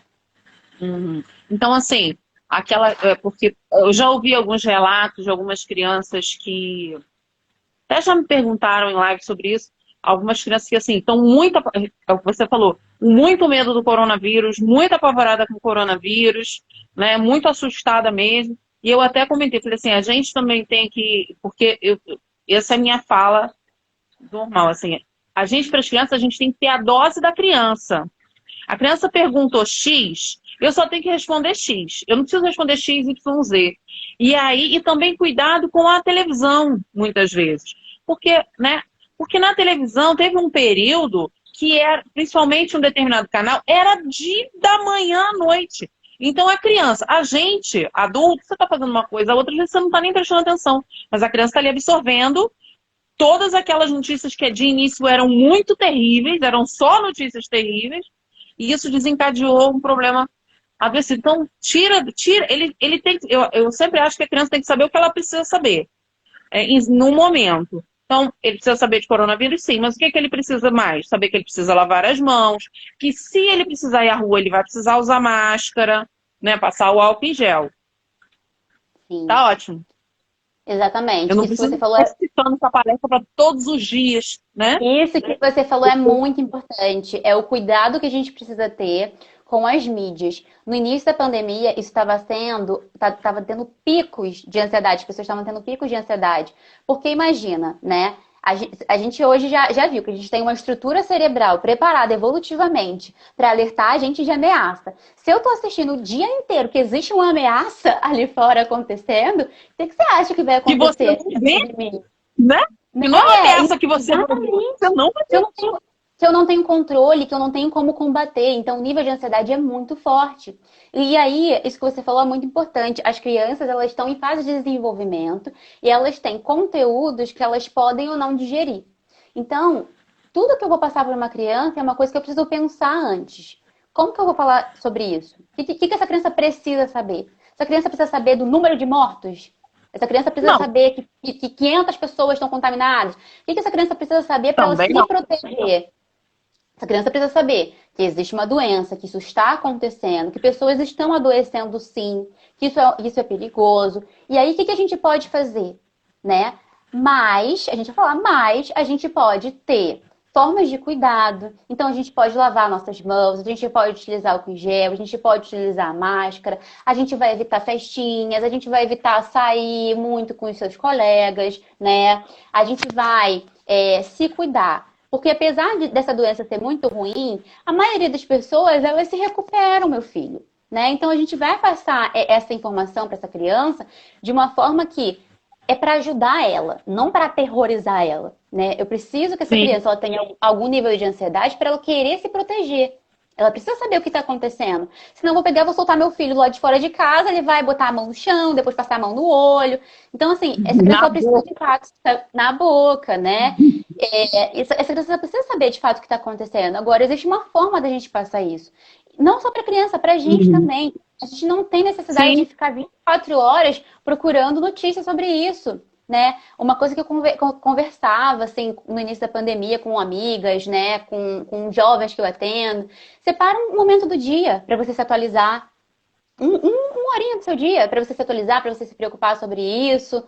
Então, assim, porque eu já ouvi alguns relatos de algumas crianças que até já me perguntaram em live sobre isso. Algumas crianças que, assim, estão muito, é o que você falou, muito medo do coronavírus, muito apavorada com o coronavírus, né? Muito assustada mesmo. E eu até comentei, falei assim, a gente também tem que, porque essa é a minha fala normal, assim, a gente, para as crianças, a gente tem que ter a dose da criança. A criança perguntou X, eu só tenho que responder X. Eu não preciso responder X, Y, Z. E aí, e também cuidado com a televisão, muitas vezes. Porque na televisão teve um período que era, principalmente um determinado canal, era da manhã à noite. Então a criança, a gente, adulto, você está fazendo uma coisa, outras vezes você não está nem prestando atenção. Mas a criança está ali absorvendo todas aquelas notícias que de início eram muito terríveis, eram só notícias terríveis, e isso desencadeou um problema adoecido. Então, ele tem, eu sempre acho que a criança tem que saber o que ela precisa saber, no momento. Então, ele precisa saber de coronavírus, sim, mas o que ele precisa mais? Saber que ele precisa lavar as mãos, que se ele precisar ir à rua, ele vai precisar usar máscara, né, passar o álcool em gel. Sim. Tá ótimo. Exatamente. Eu não Isso que preciso você falou estar citando essa palestra para todos os dias, né? Isso que você falou é muito importante. É o cuidado que a gente precisa ter com as mídias. No início da pandemia, isso estava tendo picos de ansiedade, as pessoas estavam tendo picos de ansiedade. Porque imagina, né? A gente hoje já viu que a gente tem uma estrutura cerebral preparada evolutivamente para alertar a gente de ameaça. Se eu estou assistindo o dia inteiro que existe uma ameaça ali fora acontecendo, o que você acha que vai acontecer? Que você não vê, né? Que não é uma ameaça que você não vai ver. Se eu não tenho controle, que eu não tenho como combater. Então, o nível de ansiedade é muito forte. E aí, isso que você falou é muito importante. As crianças, elas estão em fase de desenvolvimento e elas têm conteúdos que elas podem ou não digerir. Então, tudo que eu vou passar para uma criança é uma coisa que eu preciso pensar antes. Como que eu vou falar sobre isso? O que essa criança precisa saber? Essa criança precisa saber do número de mortos? Essa criança precisa saber que 500 pessoas estão contaminadas? O que essa criança precisa saber para ela se proteger? Essa criança precisa saber que existe uma doença, que isso está acontecendo, que pessoas estão adoecendo sim, que isso é perigoso. E aí, o que a gente pode fazer? Né? Mas, a gente vai falar, mas a gente pode ter formas de cuidado. Então, a gente pode lavar nossas mãos, a gente pode utilizar álcool em gel, a gente pode utilizar a máscara, a gente vai evitar festinhas, a gente vai evitar sair muito com os seus colegas, né? A gente vai se cuidar. Porque apesar dessa doença ser muito ruim, a maioria das pessoas, elas se recuperam, meu filho. Né? Então, a gente vai passar essa informação para essa criança de uma forma que é para ajudar ela, não para aterrorizar ela. Né? Eu preciso que essa criança ela tenha algum nível de ansiedade para ela querer se proteger. Ela precisa saber o que está acontecendo. Senão eu vou pegar, vou soltar meu filho lá de fora de casa, ele vai botar a mão no chão, depois passar a mão no olho. Então, assim, essa criança precisa de fato na boca, né? Essa criança precisa saber de fato o que está acontecendo. Agora, existe uma forma da gente passar isso. Não só para criança, para a gente também. A gente não tem necessidade de ficar 24 horas procurando notícias sobre isso. Né? Uma coisa que eu conversava assim, no início da pandemia com amigas, né? com jovens que eu atendo. Separa um momento do dia para você se atualizar. Uma horinha do seu dia para você se atualizar, para você se preocupar sobre isso.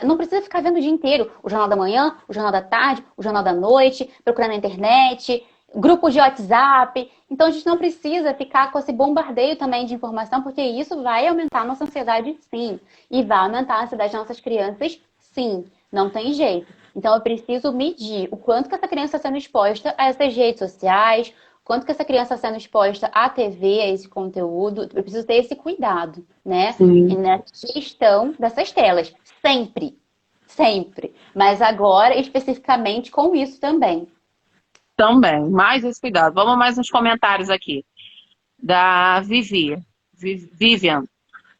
Não precisa ficar vendo o dia inteiro o Jornal da Manhã, o Jornal da Tarde, o Jornal da Noite, procurando na internet, grupos de WhatsApp. Então, a gente não precisa ficar com esse bombardeio também de informação, porque isso vai aumentar a nossa ansiedade, sim. E vai aumentar a ansiedade das nossas crianças, sim. Não tem jeito. Então, eu preciso medir o quanto que essa criança está sendo exposta a essas redes sociais, quanto que essa criança está sendo exposta à TV, a esse conteúdo. Eu preciso ter esse cuidado, né? E na gestão dessas telas. Sempre. sempre. Mas agora, especificamente com isso também. Também, mais esse cuidado. Vamos mais uns comentários aqui. Da Vivian.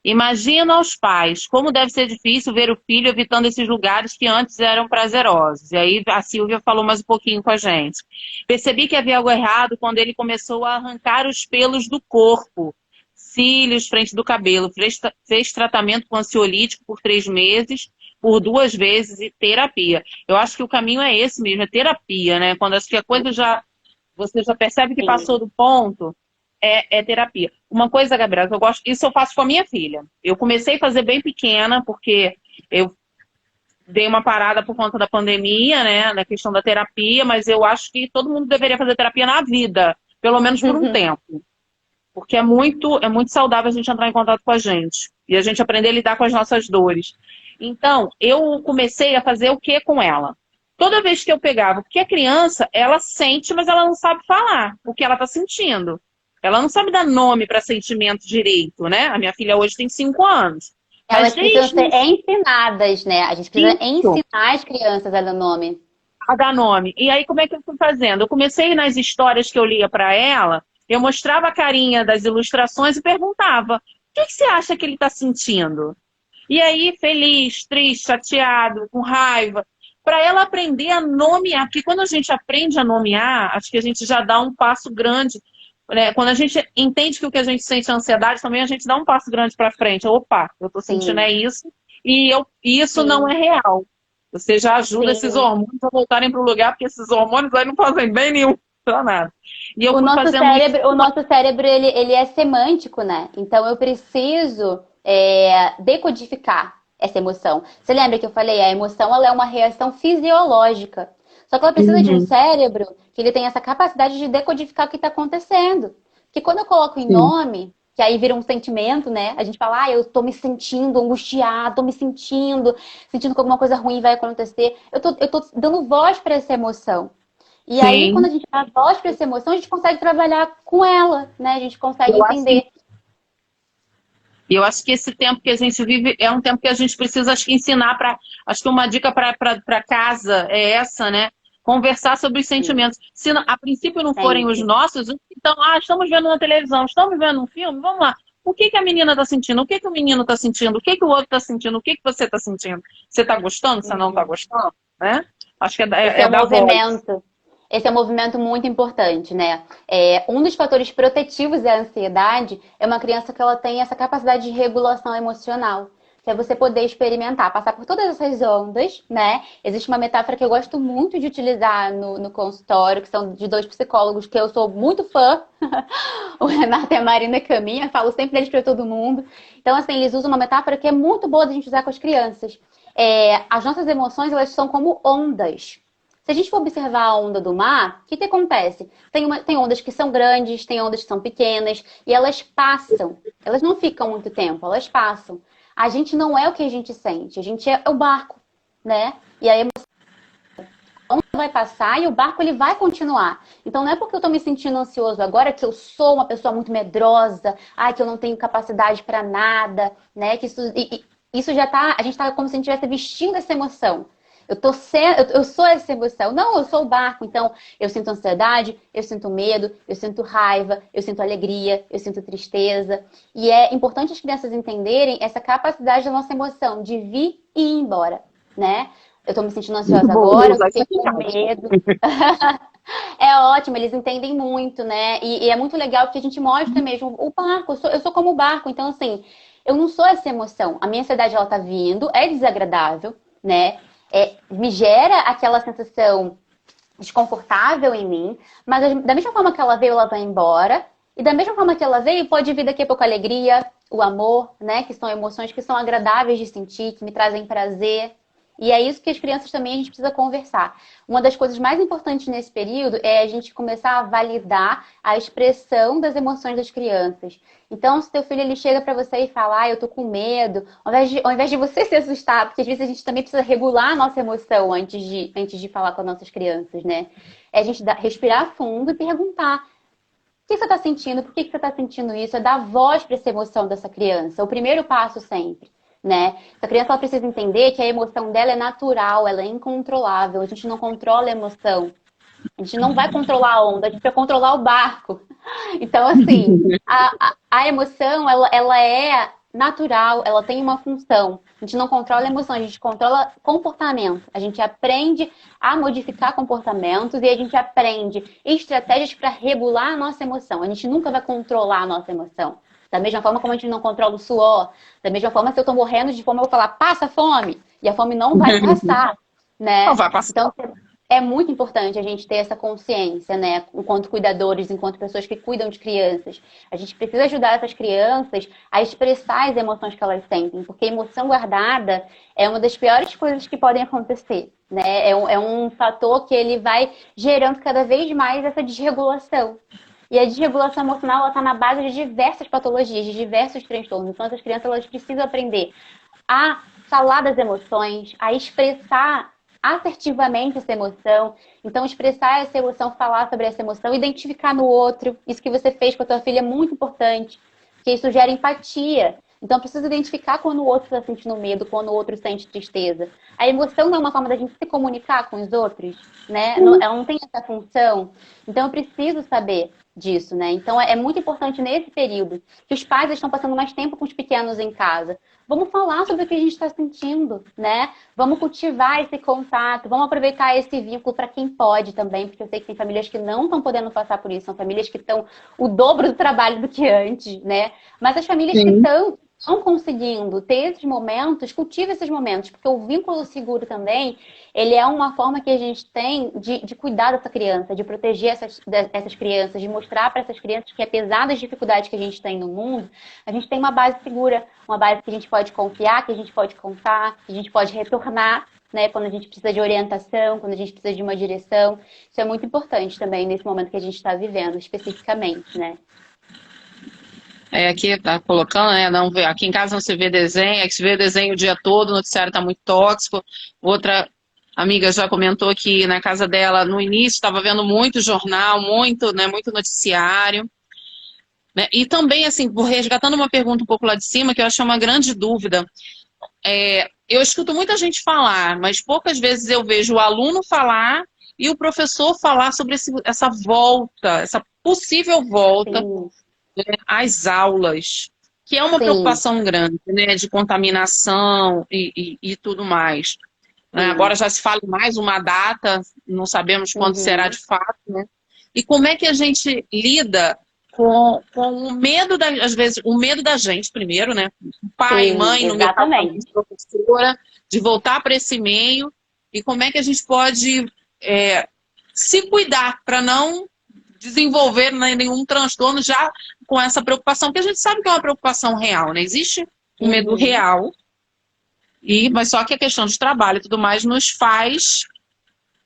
Imagina aos pais como deve ser difícil ver o filho evitando esses lugares que antes eram prazerosos. E aí a Silvia falou mais um pouquinho com a gente. Percebi que havia algo errado quando ele começou a arrancar os pelos do corpo, cílios, frente do cabelo. Fez tratamento com ansiolítico por 3 meses, por 2 vezes e terapia. Eu acho que o caminho é esse mesmo, é terapia, né? Quando acho que a coisa você já percebe que passou do ponto, é terapia. Uma coisa, Gabriela, que eu gosto, isso eu faço com a minha filha. Eu comecei a fazer bem pequena, porque eu dei uma parada por conta da pandemia, né, na questão da terapia, mas eu acho que todo mundo deveria fazer terapia na vida, pelo menos por um tempo. Porque é muito saudável a gente entrar em contato com a gente e a gente aprender a lidar com as nossas dores. Então, eu comecei a fazer o que com ela? Toda vez que eu pegava, porque a criança, ela sente, mas ela não sabe falar o que ela está sentindo. Ela não sabe dar nome para sentimento direito, né? A minha filha hoje tem 5 anos. Mas Elas precisam desde ser ensinadas, né? A gente precisa isso, ensinar as crianças a dar nome. a dar nome. E aí, como é que eu fui fazendo? Eu comecei nas histórias que eu lia para ela, eu mostrava a carinha das ilustrações e perguntava: o que você acha que ele está sentindo? E aí, feliz, triste, chateado, com raiva, para ela aprender a nomear. Porque quando a gente aprende a nomear, acho que a gente já dá um passo grande, né? Quando a gente entende que o que a gente sente é ansiedade, também a gente dá um passo grande para frente. Opa, eu estou sentindo Sim, é isso, e isso não sim, é real. Você já ajuda esses sim. hormônios a voltarem para o lugar, porque esses hormônios aí não fazem bem nenhum para nada. E eu O fui nosso fazendo isso. cérebro, o nosso cérebro ele é semântico, né? Então eu preciso decodificar essa emoção. Você lembra que eu falei? A emoção ela é uma reação fisiológica. Só que ela precisa de um Uhum, cérebro que ele tem essa capacidade de decodificar o que está acontecendo. Porque quando eu coloco em sim, nome, que aí vira um sentimento, né? A gente fala, eu tô me sentindo angustiado, tô me sentindo que alguma coisa ruim vai acontecer. Eu tô dando voz para essa emoção. E aí, quando sim. a gente dá voz para essa emoção, a gente consegue trabalhar com ela, né? A gente consegue Eu acho entender. E eu acho que esse tempo que a gente vive é um tempo que a gente precisa, acho que, ensinar para. Acho que uma dica para casa é essa, né? Conversar sobre os Sim, sentimentos. Se a princípio não forem os sempre. nossos, então, estamos vendo na televisão, estamos vendo um filme, vamos lá. O que que a menina está sentindo? O que que o menino está sentindo? O que que o outro está sentindo? O que que você está sentindo? Você está gostando? Você não está Uhum. gostando? Né? Acho que Esse é é um da voz. movimento. Esse é um movimento muito importante, né? Um dos fatores protetivos da ansiedade é uma criança que ela tem essa capacidade de regulação emocional. Que é você poder experimentar, passar por todas essas ondas, né? Existe uma metáfora que eu gosto muito de utilizar no consultório, que são de dois psicólogos que eu sou muito fã, o Renato e a Marina Caminha, falo sempre deles para todo mundo. Então, assim, eles usam uma metáfora que é muito boa da gente usar com as crianças. As nossas emoções, elas são como ondas. Se a gente for observar a onda do mar, o que acontece? Tem ondas que são grandes, tem ondas que são pequenas, e elas passam. Elas não ficam muito tempo, elas passam. A gente não é o que a gente sente, a gente é o barco, né? E aí a onda vai passar e o barco ele vai continuar. Então não é porque eu tô me sentindo ansioso agora que eu sou uma pessoa muito medrosa, que eu não tenho capacidade para nada, né? Que isso já tá, a gente tá como se a gente estivesse vestindo essa emoção. Eu sou essa emoção. Não, eu sou o barco. Então, eu sinto ansiedade, eu sinto medo, eu sinto raiva, eu sinto alegria, eu sinto tristeza. E é importante as crianças entenderem essa capacidade da nossa emoção de vir e ir embora, né? Eu tô me sentindo Muito ansiosa bom, eu vou agora, eu usar isso fiquei aqui em com casa. medo. É ótimo, eles entendem muito, né? E é muito legal porque a gente mostra mesmo o barco. Eu sou como o barco, então assim, eu não sou essa emoção. A minha ansiedade ela tá vindo, é desagradável, né? Me gera aquela sensação desconfortável em mim, mas da mesma forma que ela veio, ela vai embora. E da mesma forma que ela veio, pode vir daqui a pouco a alegria, o amor, né? Que são emoções que são agradáveis de sentir, que me trazem prazer. E é isso que as crianças também a gente precisa conversar. Uma das coisas mais importantes nesse período é a gente começar a validar a expressão das emoções das crianças. Então, se teu filho ele chega para você e fala, eu tô com medo, ao invés de você se assustar, porque às vezes a gente também precisa regular a nossa emoção antes de falar com as nossas crianças, né? É a gente respirar fundo e perguntar: o que você está sentindo? Por que você está sentindo isso? É dar voz para essa emoção dessa criança. O primeiro passo sempre. né? Essa criança ela precisa entender que a emoção dela é natural, ela é incontrolável. A gente não controla a emoção. A gente não vai controlar a onda, a gente vai controlar o barco. Então, assim, a emoção, ela é natural, ela tem uma função. A gente não controla a emoção, a gente controla comportamento. A gente aprende a modificar comportamentos e a gente aprende estratégias para regular a nossa emoção. A gente nunca vai controlar a nossa emoção. Da mesma forma como a gente não controla o suor, da mesma forma se eu estou morrendo de fome, eu vou falar, passa fome, e a fome não vai passar, né? Não vai passar. Então, é muito importante a gente ter essa consciência, né? Enquanto cuidadores, enquanto pessoas que cuidam de crianças. A gente precisa ajudar essas crianças a expressar as emoções que elas sentem, porque a emoção guardada é uma das piores coisas que podem acontecer, né? É um fator que ele vai gerando cada vez mais essa desregulação. E a desregulação emocional está na base de diversas patologias, de diversos transtornos. Então, essas crianças elas precisam aprender a falar das emoções, a expressar assertivamente essa emoção. Então, expressar essa emoção, falar sobre essa emoção, identificar no outro. Isso que você fez com a tua filha é muito importante, porque isso gera empatia. Então, precisa identificar quando o outro está sentindo medo, quando o outro sente tristeza. A emoção não é uma forma da gente se comunicar com os outros, né? Ela não tem essa função. Então, eu preciso saber disso, né? Então, é muito importante nesse período que os pais estão passando mais tempo com os pequenos em casa. Vamos falar sobre o que a gente está sentindo, né? Vamos cultivar esse contato, vamos aproveitar esse vínculo para quem pode também, porque eu sei que tem famílias que não estão podendo passar por isso, são famílias que estão o dobro do trabalho do que antes, né? Mas as famílias que estão conseguindo ter esses momentos, cultiva esses momentos, porque o vínculo seguro também, ele é uma forma que a gente tem de cuidar dessa criança, de proteger essas crianças, de mostrar para essas crianças que apesar das dificuldades que a gente tem no mundo, a gente tem uma base segura, uma base que a gente pode confiar, que a gente pode contar, que a gente pode retornar, né, quando a gente precisa de orientação, quando a gente precisa de uma direção. Isso é muito importante também nesse momento que a gente está vivendo, especificamente, né? Aqui tá colocando, né? Não vê, aqui em casa não se vê desenho, é que se vê desenho o dia todo, o noticiário está muito tóxico. Outra amiga já comentou que na casa dela, no início, estava vendo muito jornal, muito, né, muito noticiário. Né? E também, assim, resgatando uma pergunta um pouco lá de cima, que eu achei uma grande dúvida. Eu escuto muita gente falar, mas poucas vezes eu vejo o aluno falar e o professor falar sobre essa volta, essa possível volta. Sim. As aulas, que é uma Sim. preocupação grande, né, de contaminação e tudo mais. Agora já se fala mais uma data, não sabemos quando será de fato, né? E como é que a gente lida com o medo, às vezes, o medo da gente primeiro, né? Pai, Sim, mãe, no meu caso, exatamente. professora, de voltar para esse meio, e como é que a gente pode se cuidar para não desenvolver nenhum transtorno já com essa preocupação, que a gente sabe que é uma preocupação real, né? Existe um medo real, mas só que a questão de trabalho e tudo mais nos faz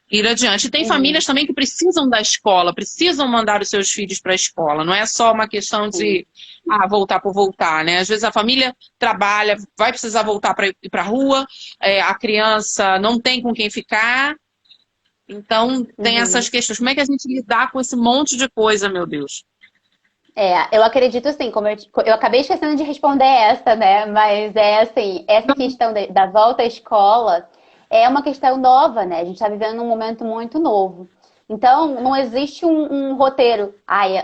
ir adiante. E tem famílias também que precisam da escola, precisam mandar os seus filhos para a escola. Não é só uma questão de voltar por voltar, né? Às vezes a família trabalha, vai precisar voltar para ir para a rua, a criança não tem com quem ficar. Então, tem essas questões. Como é que a gente lidar com esse monte de coisa, meu Deus? Eu acredito assim, como eu acabei esquecendo de responder essa, né? Mas é assim, essa questão da volta à escola é uma questão nova, né? A gente está vivendo um momento muito novo. Então, não existe um roteiro.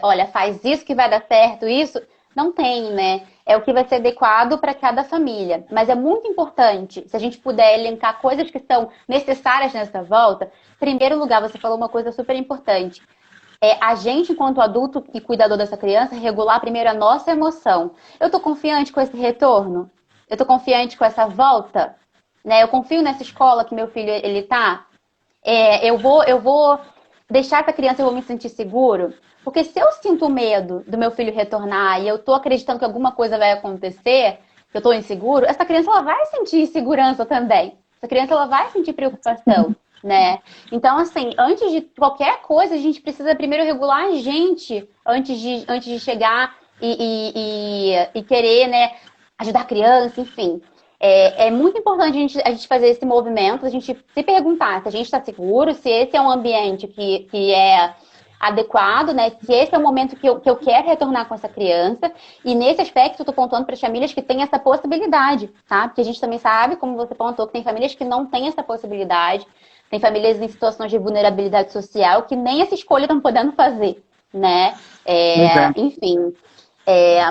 Olha, faz isso que vai dar certo, isso. Não tem, né? É o que vai ser adequado para cada família. Mas é muito importante, se a gente puder elencar coisas que são necessárias nessa volta. Em primeiro lugar, você falou uma coisa super importante. A gente, enquanto adulto e cuidador dessa criança, regular primeiro a nossa emoção. Eu tô confiante com esse retorno? Eu tô confiante com essa volta? Né? Eu confio nessa escola que meu filho ele tá? Eu vou deixar essa criança, eu vou me sentir seguro? Porque se eu sinto medo do meu filho retornar e eu tô acreditando que alguma coisa vai acontecer, que eu tô inseguro, essa criança ela vai sentir insegurança também. Essa criança ela vai sentir preocupação. Né? Então, assim, antes de qualquer coisa, a gente precisa primeiro regular a gente antes de chegar e querer, né, ajudar a criança, enfim. É muito importante a gente fazer esse movimento, a gente se perguntar se a gente está seguro, se esse é um ambiente que é adequado, né? Se esse é o momento que eu quero retornar com essa criança. E nesse aspecto, eu tô pontuando para as famílias que têm essa possibilidade, tá? Porque a gente também sabe, como você pontuou, que tem famílias que não têm essa possibilidade. Tem famílias em situações de vulnerabilidade social que nem essa escolha estão podendo fazer, né? Enfim.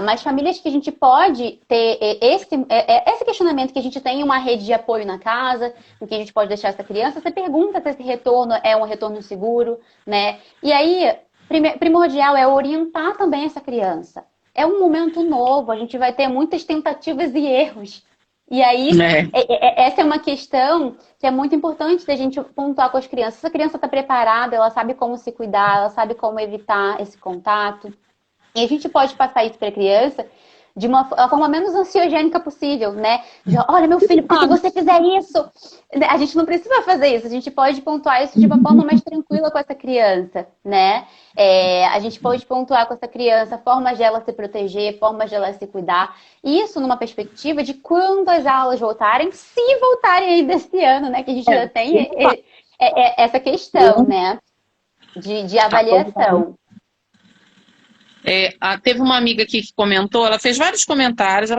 Mas famílias que a gente pode ter esse questionamento, que a gente tem uma rede de apoio na casa, em que a gente pode deixar essa criança, você pergunta se esse retorno é um retorno seguro, né? E aí, primordial é orientar também essa criança. É um momento novo, a gente vai ter muitas tentativas e erros. E aí, essa é uma questão que é muito importante da gente pontuar com as crianças. Se a criança está preparada, ela sabe como se cuidar, ela sabe como evitar esse contato. E a gente pode passar isso para a criança de uma forma menos ansiogênica possível, né? Olha, meu filho, porque se você fizer isso... A gente não precisa fazer isso, a gente pode pontuar isso de uma forma mais tranquila com essa criança, né? A gente pode pontuar com essa criança formas de ela se proteger, formas de ela se cuidar. Isso numa perspectiva de quando as aulas voltarem, se voltarem aí desse ano, né? Que a gente já tem essa questão, né? De avaliação. Teve uma amiga aqui que comentou, ela fez vários comentários, eu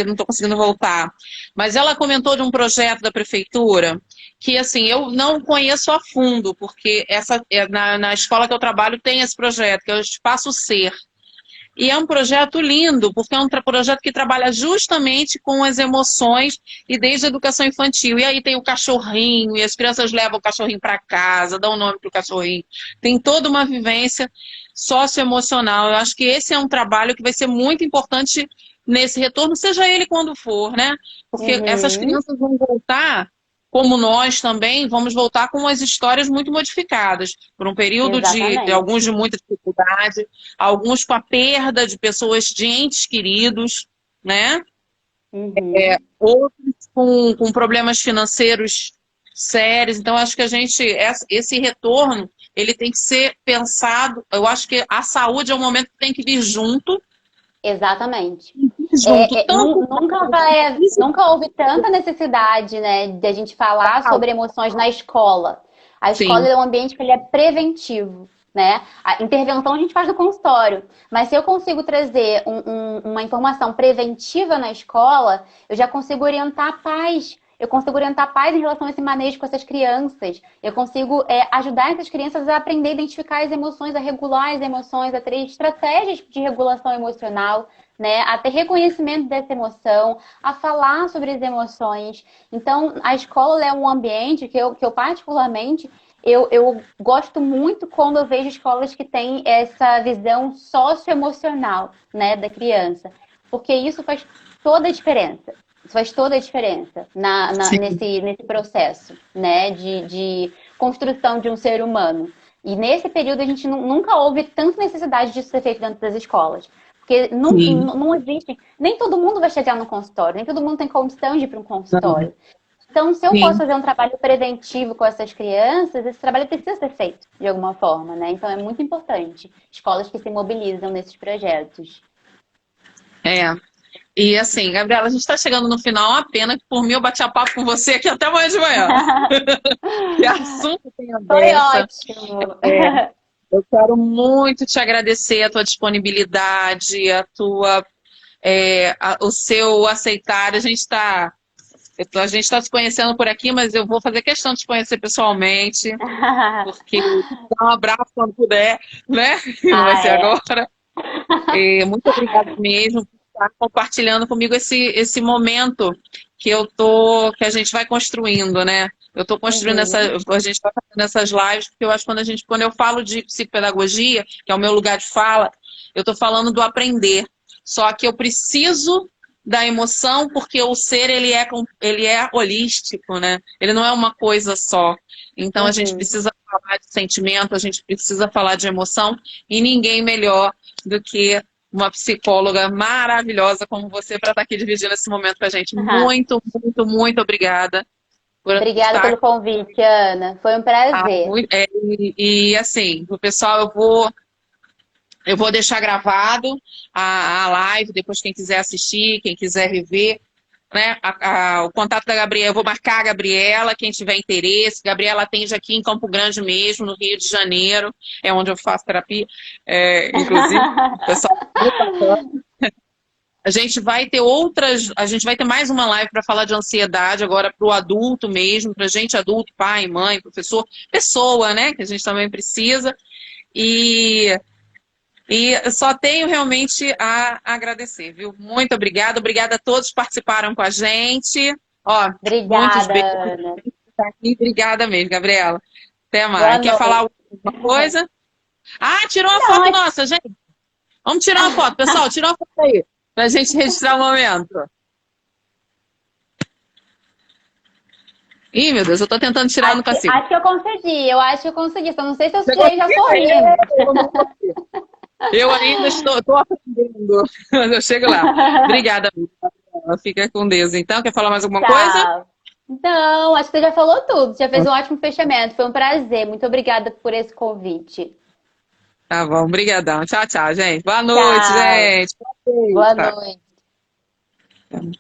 não estou conseguindo voltar, mas ela comentou de um projeto da prefeitura que, assim, eu não conheço a fundo, porque na escola que eu trabalho tem esse projeto, que é o Espaço Ser. E é um projeto lindo, porque é um projeto que trabalha justamente com as emoções e desde a educação infantil. E aí tem o cachorrinho, e as crianças levam o cachorrinho para casa, dão o nome para o cachorrinho. Tem toda uma vivência socioemocional. Eu acho que esse é um trabalho que vai ser muito importante nesse retorno, seja ele quando for, né? Porque essas crianças vão voltar, como nós também, vamos voltar com as histórias muito modificadas, por um período de alguns de muita dificuldade, alguns com a perda de pessoas, de entes queridos, né? Outros com problemas financeiros sérios. Então, acho que esse retorno, ele tem que ser pensado. Eu acho que a saúde é um momento que tem que vir junto. Exatamente. Nunca houve tanta necessidade, né, de a gente falar sobre emoções na escola. A escola é um ambiente que ele é preventivo, né? A intervenção a gente faz no consultório, mas se eu consigo trazer uma informação preventiva na escola, eu já consigo orientar pais. Eu consigo orientar pais em relação a esse manejo com essas crianças. Eu consigo ajudar essas crianças a aprender a identificar as emoções, a regular as emoções, a ter estratégias de regulação emocional, né? A ter reconhecimento dessa emoção, a falar sobre as emoções. Então, a escola é um ambiente que eu particularmente, eu gosto muito quando eu vejo escolas que têm essa visão socioemocional, né, da criança. Porque isso faz toda a diferença. Isso faz toda a diferença nesse processo, né, de construção de um ser humano. E nesse período a gente nunca houve tanta necessidade disso ser feito dentro das escolas. Porque não existe... Nem todo mundo vai chegar no consultório, nem todo mundo tem condição de ir para um consultório. Então, se eu posso fazer um trabalho preventivo com essas crianças, esse trabalho precisa ser feito de alguma forma, né? Então, é muito importante. Escolas que se mobilizam nesses projetos. E assim, Gabriela, a gente está chegando no final, uma pena que por mim eu bati a papo com você aqui até amanhã de manhã. Que assunto tem a Foi ótimo. Eu quero muito te agradecer a tua disponibilidade, o seu aceitar. A gente está se conhecendo por aqui, mas eu vou fazer questão de te conhecer pessoalmente, porque dar um abraço quando puder, né? Não vai ser agora. Muito obrigada mesmo por estar compartilhando comigo esse momento que a gente vai construindo, né? Eu estou construindo a gente vai fazendo essas lives, porque eu acho que quando eu falo de psicopedagogia, que é o meu lugar de fala, eu estou falando do aprender. Só que eu preciso da emoção, porque o ser, ele é holístico, né? Ele não é uma coisa só. Então, a gente precisa falar de sentimento, a gente precisa falar de emoção, e ninguém melhor do que uma psicóloga maravilhosa como você para estar aqui dividindo esse momento com a gente. Muito, muito, muito obrigada. Obrigada pelo convite, Ana. Foi um prazer. Assim, o pessoal, eu vou deixar gravado a live, depois quem quiser assistir, quem quiser rever, né, o contato da Gabriela, eu vou marcar a Gabriela, quem tiver interesse. Gabriela atende aqui em Campo Grande mesmo, no Rio de Janeiro, é onde eu faço terapia, inclusive, o pessoal é muito bacana. A gente vai ter mais uma live para falar de ansiedade agora para o adulto mesmo, para gente adulto, pai, mãe, professor, pessoa, né, que a gente também precisa. E eu só tenho realmente a agradecer, viu? Muito obrigada. Obrigada a todos que participaram com a gente. Ó, muitos Obrigada, beijos. Ana. Obrigada mesmo, Gabriela. Até Boa mais. Quer falar noite. alguma coisa? Ah, tirou uma Não, foto nossa, gente. Vamos tirar uma foto, pessoal. Tira uma foto aí, pra gente registrar o momento. Ih, meu Deus, eu tô tentando tirar, não consigo. acho que eu consegui, eu acho que eu consegui. Só não sei se eu tirei já sorrindo. Eu ainda estou aprendendo, mas eu chego lá. Obrigada, amiga. Fica com Deus. Então, quer falar mais alguma coisa? Tchau. Não, acho que você já falou tudo. Já fez um ótimo fechamento. Foi um prazer. Muito obrigada por esse convite. Tá bom, brigadão. Tchau, tchau, gente. Boa noite, Tchau. gente. Boa Tá. noite.